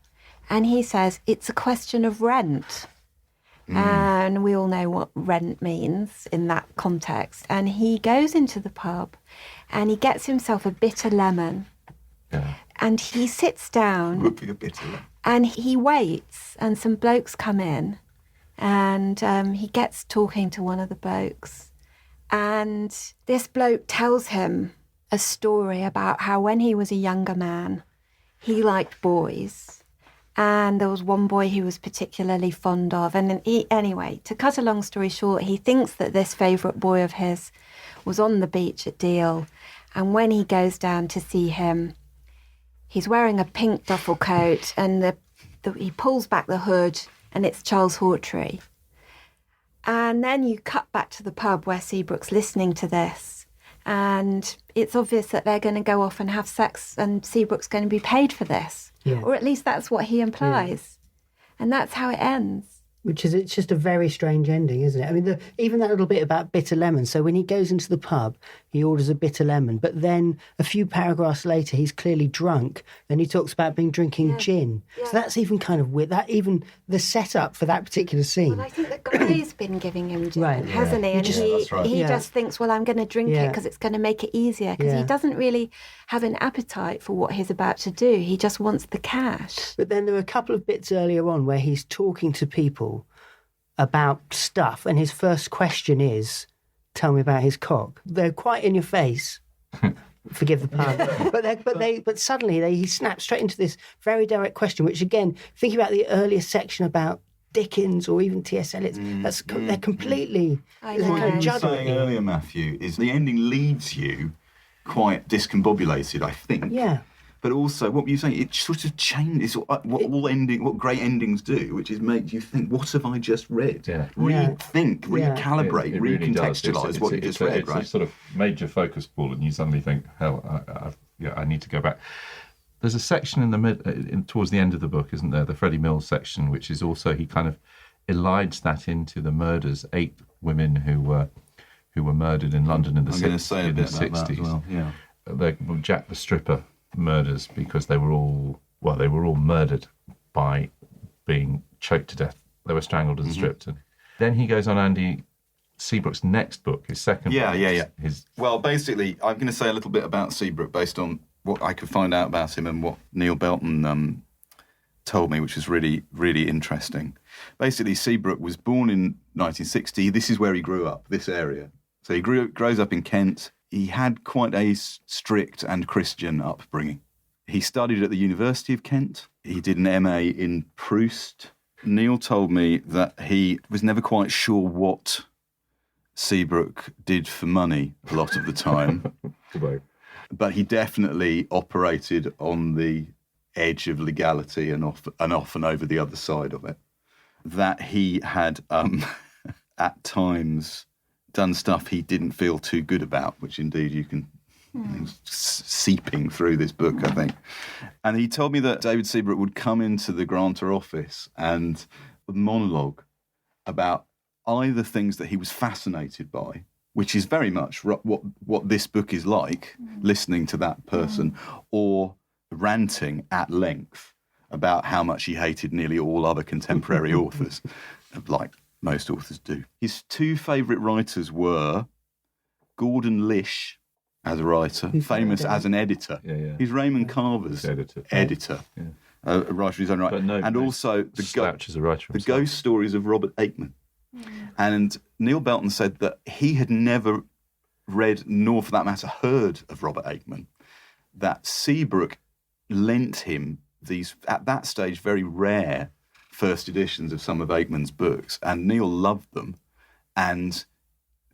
and he says it's a question of rent. And we all know what rent means in that context. And he goes into the pub and he gets himself a bitter lemon. Yeah. And he sits down. Would be a bitter lemon. And he waits, and some blokes come in, and he gets talking to one of the blokes. And this bloke tells him a story about how when he was a younger man, he liked boys. And there was one boy he was particularly fond of. And anyway, to cut a long story short, he thinks that this favourite boy of his was on the beach at Deal. And when he goes down to see him, he's wearing a pink duffel coat, and he pulls back the hood, and it's Charles Hawtrey. And then you cut back to the pub where Seabrook's listening to this. And it's obvious that they're going to go off and have sex, and Seabrook's going to be paid for this. Yeah. Or at least that's what he implies. Yeah. And that's how it ends. It's just a very strange ending, isn't it? I mean, even that little bit about bitter lemon. So when he goes into the pub, he orders a bitter lemon, but then a few paragraphs later, he's clearly drunk, and he talks about drinking gin. Yeah. So that's even kind of weird. That even the setup for that particular scene. Well, I think the guy's been giving him gin, hasn't he? And he just thinks, well, I'm going to drink it because it's going to make it easier. Because he doesn't really have an appetite for what he's about to do. He just wants the cash. But then there are a couple of bits earlier on where he's talking to people about stuff, and his first question is, tell me about his cock. They're quite in your face, forgive the pun, but suddenly he snaps straight into this very direct question, which again, thinking about the earlier section about Dickens or even T.S. Eliot, they're completely What you were saying earlier, Mathew, is the ending leaves you quite discombobulated, I think. Yeah. But also, what were you saying? It sort of changes what great endings do, which is make you think, what have I just read? Yeah. Rethink, recalibrate, it really recontextualise what you just read, right? It's a sort of major focus pull, and you suddenly think, hell, I need to go back. There's a section towards the end of the book, isn't there? The Freddie Mills section, which is also, he kind of elides that into the murders, 8 women who were murdered in London in the 60s. I'm going to say a bit about that as well, yeah. Jack the Stripper murders, because they were all murdered by being choked to death. They were strangled and stripped. And then he goes on Andy Seabrook's next book, his second book. Well, basically, I'm going to say a little bit about Seabrook based on what I could find out about him and what Neil Belton told me, which was really, really interesting. Basically, Seabrook was born in 1960. This is where he grew up, this area. So he grows up in Kent. He had quite a strict and Christian upbringing. He studied at the University of Kent. He did an MA in Proust. Neil told me that he was never quite sure what Seabrook did for money a lot of the time. But he definitely operated on the edge of legality and often over the other side of it. That he had, at times, done stuff he didn't feel too good about, which indeed you can It was seeping through this book, I think. And he told me that David Seabrook would come into the grantor office and monologue about either things that he was fascinated by, which is very much what this book is like, listening to that person, or ranting at length about how much he hated nearly all other contemporary authors, like most authors do. His two favourite writers were Gordon Lish, as a writer, famous as an editor. He's Raymond Carver's editor. A writer of his own right. And also the ghost stories of Robert Aikman. And Neil Belton said that he had never read, nor for that matter heard of Robert Aikman, that Seabrook lent him these, at that stage, very rare first editions of some of Aikman's books, and Neil loved them, and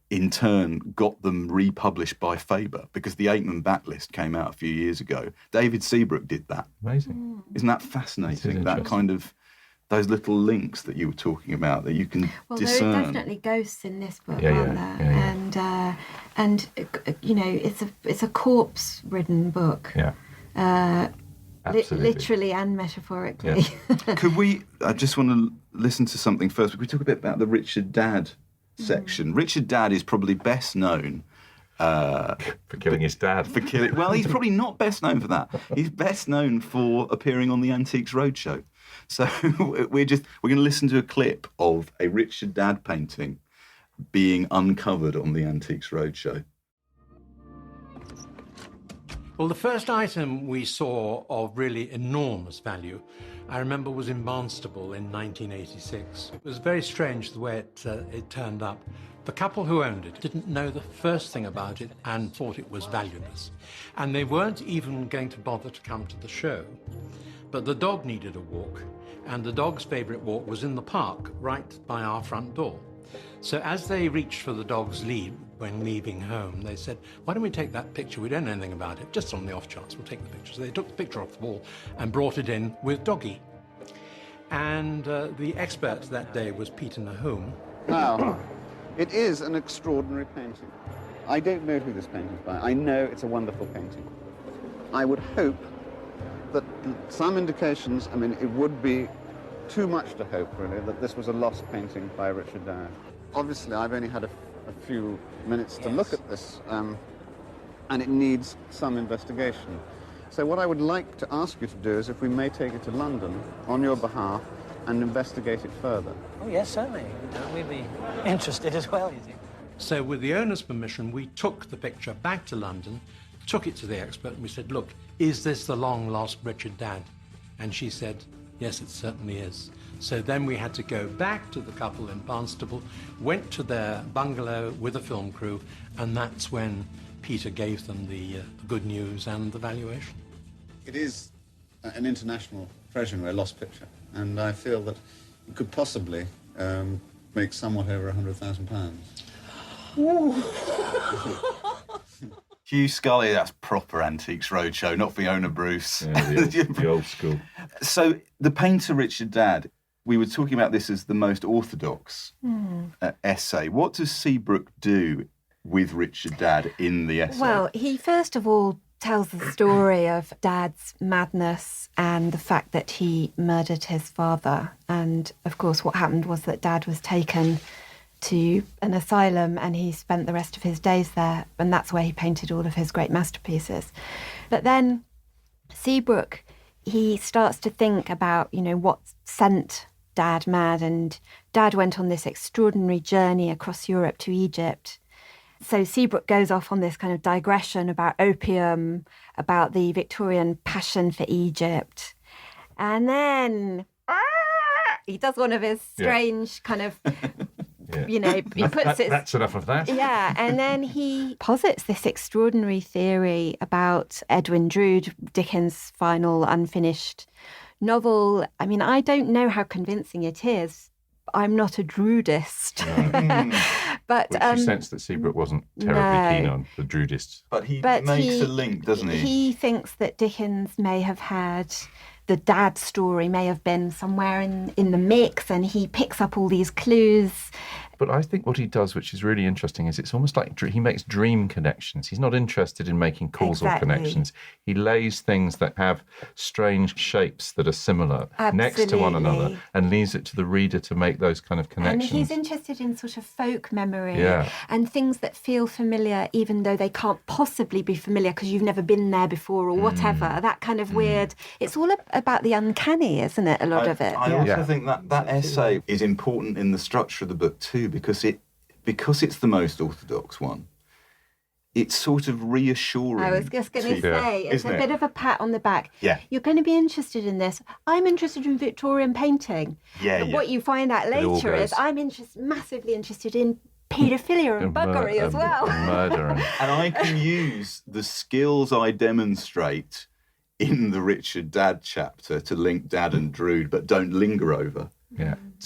in turn got them republished by Faber, because the Aikman backlist came out a few years ago. David Seabrook did that. Amazing. Isn't that fascinating? That kind of, those little links that you were talking about that you can discern. There are definitely ghosts in this book, aren't there? And you know, it's a corpse-ridden book. Literally and metaphorically. Could we, I just want to listen to something first. Could we talk a bit about the Richard Dadd section? Richard Dadd is probably best known for killing his dad. Well, he's probably not best known for that. He's best known for appearing on the Antiques Roadshow. So we're going to listen to a clip of a Richard Dadd painting being uncovered on the Antiques Roadshow. Well, the first item we saw of really enormous value, I remember, was in Barnstaple in 1986. It was very strange the way it turned up. The couple who owned it didn't know the first thing about it and thought it was valueless. And they weren't even going to bother to come to the show. But the dog needed a walk, and the dog's favourite walk was in the park, right by our front door. So as they reached for the dog's lead when leaving home, they said, why don't we take that picture? We don't know anything about it, just on the off chance, we'll take the picture. So they took the picture off the wall and brought it in with Doggy. And the expert that day was Peter Nahum. Now, it is an extraordinary painting. I don't know who this painting is by. I know it's a wonderful painting. I would hope that some indications, I mean, it would be too much to hope, really, that this was a lost painting by Richard Dadd. Obviously, I've only had a few minutes to look at this, and it needs some investigation. So what I would like to ask you to do is if we may take it to London on your behalf and investigate it further. Oh, yes, certainly. We'd be interested as well, you see. So with the owner's permission, we took the picture back to London, took it to the expert, and we said, look, is this the long-lost Richard Dadd? And she said, yes, it certainly is. So then we had to go back to the couple in Barnstaple, went to their bungalow with a film crew, and that's when Peter gave them the good news and the valuation. It is an international treasure, a lost picture, and I feel that it could possibly make somewhat over £100,000. Hugh Scully, that's proper Antiques Roadshow, not Fiona Bruce. Yeah, the old school. So the painter Richard Dadd, we were talking about this as the most orthodox essay. What does Seabrook do with Richard Dadd in the essay? Well, he first of all tells the story of Dadd's madness and the fact that he murdered his father. And, of course, what happened was that Dadd was taken to an asylum and he spent the rest of his days there, and that's where he painted all of his great masterpieces. But then Seabrook, he starts to think about, you know, what sent Dadd mad, and Dadd went on this extraordinary journey across Europe to Egypt. So Seabrook goes off on this kind of digression about opium, about the Victorian passion for Egypt. And then he does one of his strange kind of, you know, he puts it... That's enough of that. Yeah, and then he posits this extraordinary theory about Edwin Drood, Dickens' final unfinished novel. I mean, I don't know how convincing it is. I'm not a Droodist. But which you sense that Seabrook wasn't terribly keen on, the Droodists. But he makes a link, doesn't he? He thinks that Dickens may have had the dad story may have been somewhere in the mix, and he picks up all these clues. But I think what he does, which is really interesting, is it's almost like he makes dream connections. He's not interested in making causal connections. He lays things that have strange shapes that are similar next to one another and leaves it to the reader to make those kind of connections. And he's interested in sort of folk memory and things that feel familiar, even though they can't possibly be familiar because you've never been there before or whatever. That kind of weird... It's all about the uncanny, isn't it, a lot of it? I also think that essay is important in the structure of the book too, because it's the most orthodox one. It's sort of reassuring. I was just going to say, it's a bit of a pat on the back. Yeah. You're going to be interested in this. I'm interested in Victorian painting. But what you find out later is I'm massively interested in paedophilia and buggery as well. Murder and I can use the skills I demonstrate in the Richard Dad chapter to link Dad and Drood, but don't linger over.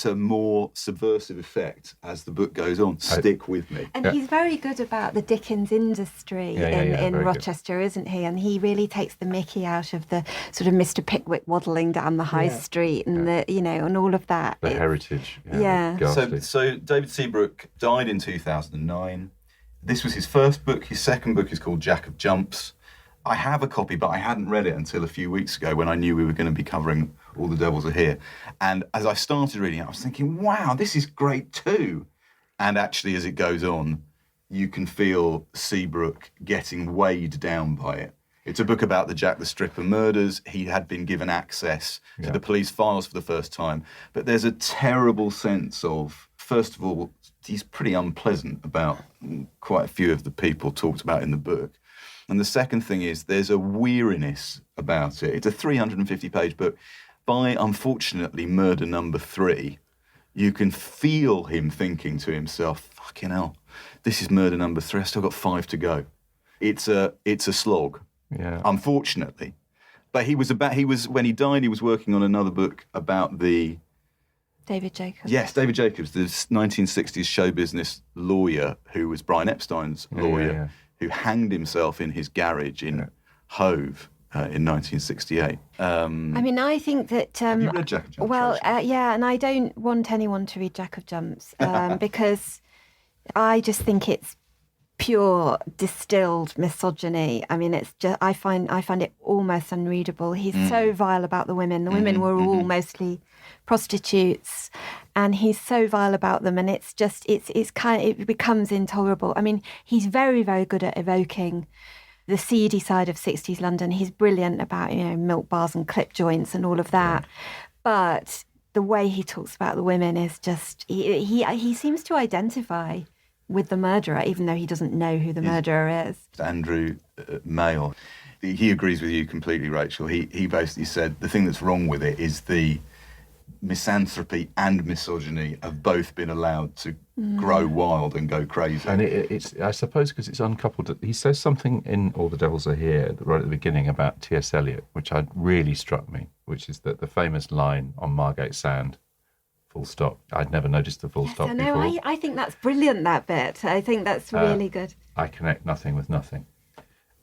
To more subversive effect as the book goes on. Stick with me. And he's very good about the Dickens industry in Rochester, isn't he? And he really takes the mickey out of the sort of Mr. Pickwick waddling down the high street and the and all of that. The heritage. So David Seabrook died in 2009. This was his first book. His second book is called Jack of Jumps. I have a copy, but I hadn't read it until a few weeks ago when I knew we were going to be covering All the Devils Are Here. And as I started reading it, I was thinking, wow, this is great too. And actually, as it goes on, you can feel Seabrook getting weighed down by it. It's a book about the Jack the Stripper murders. He had been given access to the police files for the first time. But there's a terrible sense of, first of all, he's pretty unpleasant about quite a few of the people talked about in the book. And the second thing is there's a weariness about it. It's a 350-page book. By, unfortunately, murder number 3, you can feel him thinking to himself, fucking hell, this is murder number 3. I've still got 5 to go. It's a slog, unfortunately. But when he died, he was working on another book about the... David Jacobs. Yes, David Jacobs, the 1960s show business lawyer who was Brian Epstein's lawyer. Who hanged himself in his garage in Hove in 1968. I mean, I think that... have you read Jack of Jumps? Well, and I don't want anyone to read Jack of Jumps because I just think it's pure distilled misogyny. I mean, it's just I find it almost unreadable. He's so vile about the women. The women were all mostly prostitutes, and he's so vile about them, and it's just it becomes intolerable. I mean, he's very, very good at evoking the seedy side of 60s London. He's brilliant about milk bars and clip joints and all of that, but the way he talks about the women is just he seems to identify with the murderer, even though he doesn't know who the murderer is. Andrew Mail, he agrees with you completely, Rachel. He basically said the thing that's wrong with it is the misanthropy and misogyny have both been allowed to grow wild and go crazy. And it's I suppose because it's uncoupled. He says something in All the Devils Are Here right at the beginning about T.S. Eliot, which really struck me, which is that the famous line on Margate Sand, full stop. I'd never noticed the full stop before. I think that's brilliant, that bit. I think that's really good. I connect nothing with nothing.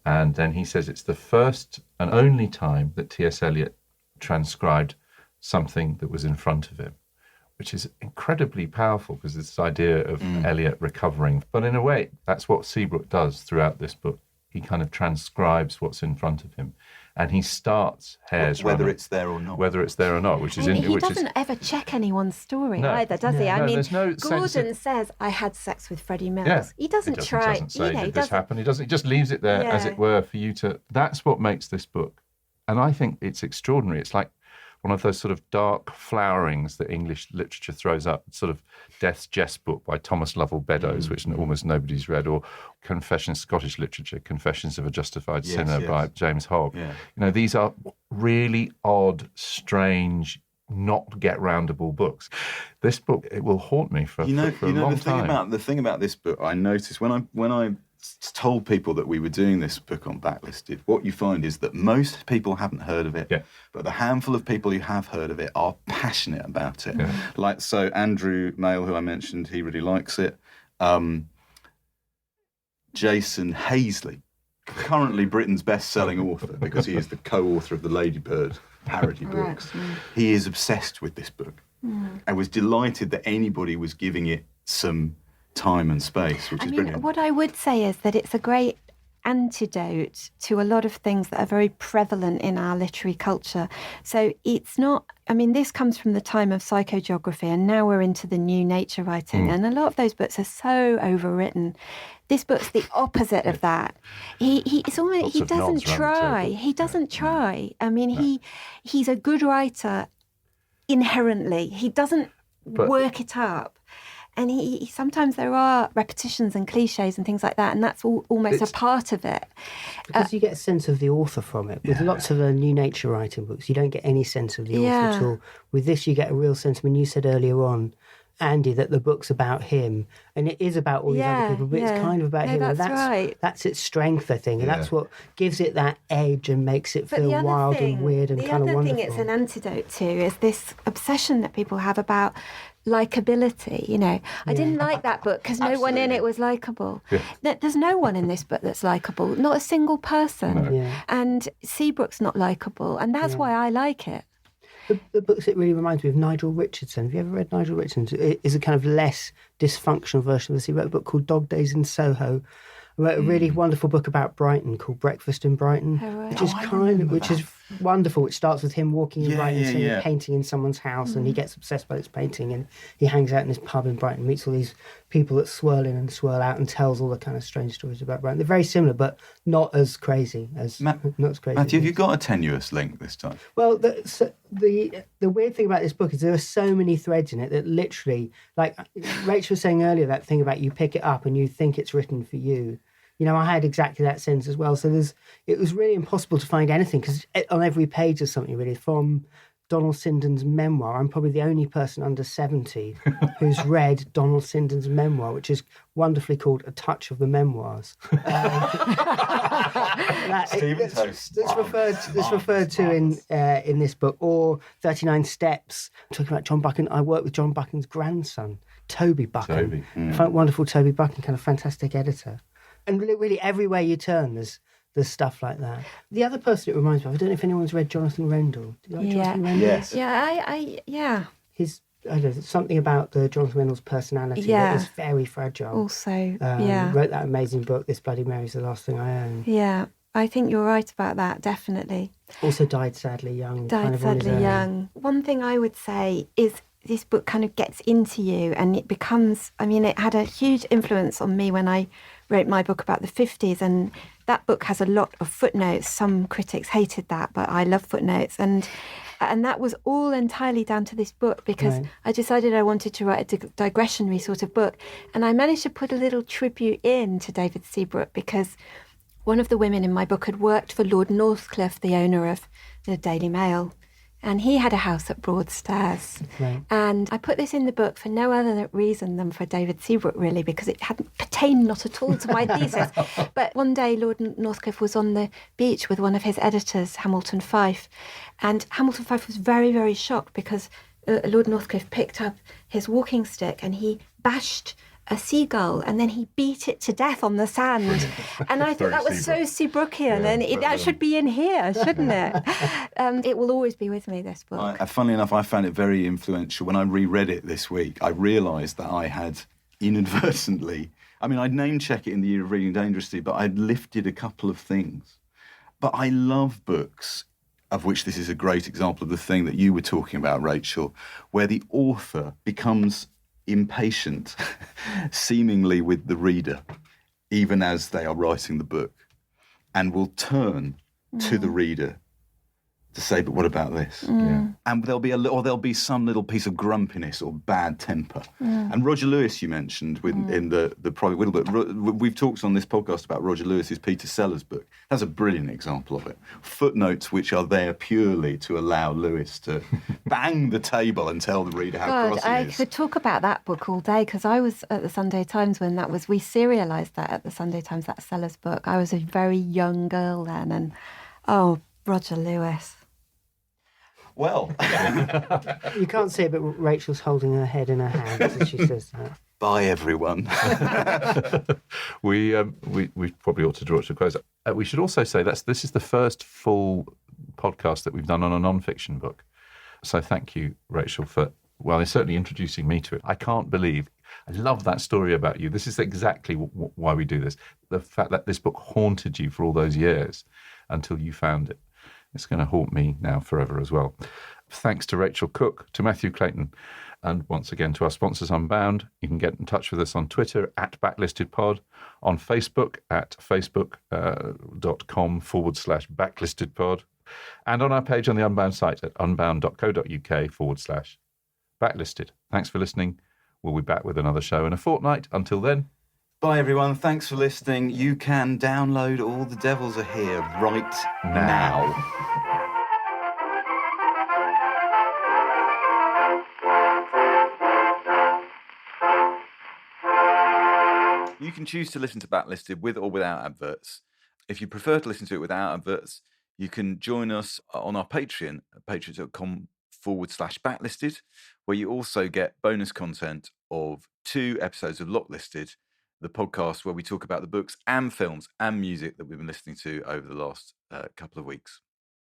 And then he says it's the first and only time that T.S. Eliot transcribed something that was in front of him, which is incredibly powerful because it's this idea of Eliot recovering. But in a way, that's what Seabrook does throughout this book. He kind of transcribes what's in front of him. And he starts Hare's whether Runner, it's there or not. Whether it's there or not, which is... He doesn't ever check anyone's story either, does he? I mean, Gordon says, I had sex with Freddie Mills. Yeah. He doesn't try... He doesn't say, did this happen? He just leaves it there, as it were, for you to... That's what makes this book. And I think it's extraordinary. It's like one of those sort of dark flowerings that English literature throws up, sort of Death's Jest book by Thomas Lovell Beddoes, which almost nobody's read, or Confessions, Scottish literature, Confessions of a Justified Sinner by James Hogg. Yeah. These are really odd, strange, not get-roundable books. This book, it will haunt me for a long time. The thing about this book, I noticed when I told people that we were doing this book on Backlisted, what you find is that most people haven't heard of it, but the handful of people who have heard of it are passionate about it. Yeah. So Andrew Mail, who I mentioned, he really likes it. Jason Hazley, currently Britain's best-selling author because he is the co-author of the Ladybird parody books. He is obsessed with this book. I was delighted that anybody was giving it some time and space, which is brilliant. What I would say is that it's a great antidote to a lot of things that are very prevalent in our literary culture. So it's not, this comes from the time of psychogeography, and now we're into the new nature writing, and a lot of those books are so overwritten. This book's the opposite of that. He doesn't try. He doesn't try. He's a good writer inherently. He doesn't work it up. And he sometimes there are repetitions and cliches and things like that, and that's almost a part of it. Because you get a sense of the author from it. With lots of new nature writing books, you don't get any sense of the author at all. With this, you get a real sense. You said earlier on, Andy, that the book's about him, and it is about all these other people, but it's kind of about him. That's right. That's its strength, I think, and that's what gives it that edge and makes it feel wild and weird and kind of wonderful. The other thing it's an antidote to is this obsession that people have about likeability. I didn't like that book because no one in it was likeable. There's no one in this book that's likeable, not a single person. And Seabrook's not likeable, and that's why I like it. The books, it really reminds me of Nigel Richardson. Have you ever read Nigel Richardson? It is a kind of less dysfunctional version of this. He wrote a book called Dog Days in Soho. He wrote a really wonderful book about Brighton called Breakfast in Brighton, which is wonderful. Which starts with him walking in Brighton, seeing a painting in someone's house, and he gets obsessed by this painting, and he hangs out in this pub in Brighton, meets all these people that swirl in and swirl out, and tells all the kind of strange stories about Brighton. They're very similar, but not as crazy as Matthew, have you got a tenuous link this time? Well, the weird thing about this book is there are so many threads in it that literally, like Rachel was saying earlier, that thing about you pick it up and you think it's written for you. I had exactly that sense as well. So it was really impossible to find anything because on every page there's something really. From Donald Sinden's memoir, I'm probably the only person under 70 who's read Donald Sinden's memoir, which is wonderfully called A Touch of the Memoirs. It's referred to in this book, or 39 Steps, talking about John Buchan. I worked with John Buchan's grandson, Toby Buchan. Wonderful Toby Buchan, kind of fantastic editor. And really, everywhere you turn, there's stuff like that. The other person it reminds me of, I don't know if anyone's read Jonathan Rendell. Do you like Jonathan Rendell? Yes. His, something about the Jonathan Rendell's personality that is very fragile. Also, wrote that amazing book, This Bloody Mary's the Last Thing I Own. Yeah, I think you're right about that, definitely. Also died sadly young. One thing I would say is this book kind of gets into you, and it becomes, it had a huge influence on me when I wrote my book about the 50s, and that book has a lot of footnotes. Some critics hated that, but I love footnotes, and that was all entirely down to this book because I decided I wanted to write a digressionary sort of book, and I managed to put a little tribute in to David Seabrook because one of the women in my book had worked for Lord Northcliffe, the owner of the Daily Mail, and he had a house at Broadstairs. And I put this in the book for no other reason than for David Seabrook, really, because it hadn't pertained not at all to my thesis. But one day Lord Northcliffe was on the beach with one of his editors, Hamilton Fyfe, and Hamilton Fyfe was very, very shocked because Lord Northcliffe picked up his walking stick and he bashed a seagull and then he beat it to death on the sand. And I thought that was so Seabrookian, and that should be in here, shouldn't it? It will always be with me, this book. Funnily enough, I found it very influential. When I reread it this week, I realised that I had inadvertently, I'd name-check it in the Year of Reading Dangerously, but I'd lifted a couple of things. But I love books, of which this is a great example of the thing that you were talking about, Rachel, where the author becomes impatient, seemingly with the reader, even as they are writing the book, and will turn to the reader to say, but what about this? And there'll be some little piece of grumpiness or bad temper. And Roger Lewis, you mentioned in the Private Whittle book. We've talked on this podcast about Roger Lewis's Peter Sellers book. That's a brilliant example of it. Footnotes which are there purely to allow Lewis to bang the table and tell the reader how cross he is. I could talk about that book all day because I was at the Sunday Times when we serialised that at the Sunday Times, that Sellers book. I was a very young girl then, and Roger Lewis. Well, you can't see it, but Rachel's holding her head in her hands as she says that. Bye, everyone. We probably ought to draw it to a close. We should also say this is the first full podcast that we've done on a non-fiction book. So thank you, Rachel, for certainly introducing me to it. I can't believe, I love that story about you. This is exactly why we do this. The fact that this book haunted you for all those years until you found it. It's going to haunt me now forever as well. Thanks to Rachel Cooke, to Mathew Clayton, and once again to our sponsors Unbound. You can get in touch with us on Twitter at BacklistedPod, on Facebook at facebook.com/backlistedpod, and on our page on the Unbound site at unbound.co.uk/backlisted. Thanks for listening. We'll be back with another show in a fortnight. Until then, bye, everyone. Thanks for listening. You can download All the Devils Are Here right now. You can choose to listen to Backlisted with or without adverts. If you prefer to listen to it without adverts, you can join us on our Patreon at patreon.com/backlisted, where you also get bonus content of 2 episodes of Locklisted, the podcast where we talk about the books and films and music that we've been listening to over the last couple of weeks.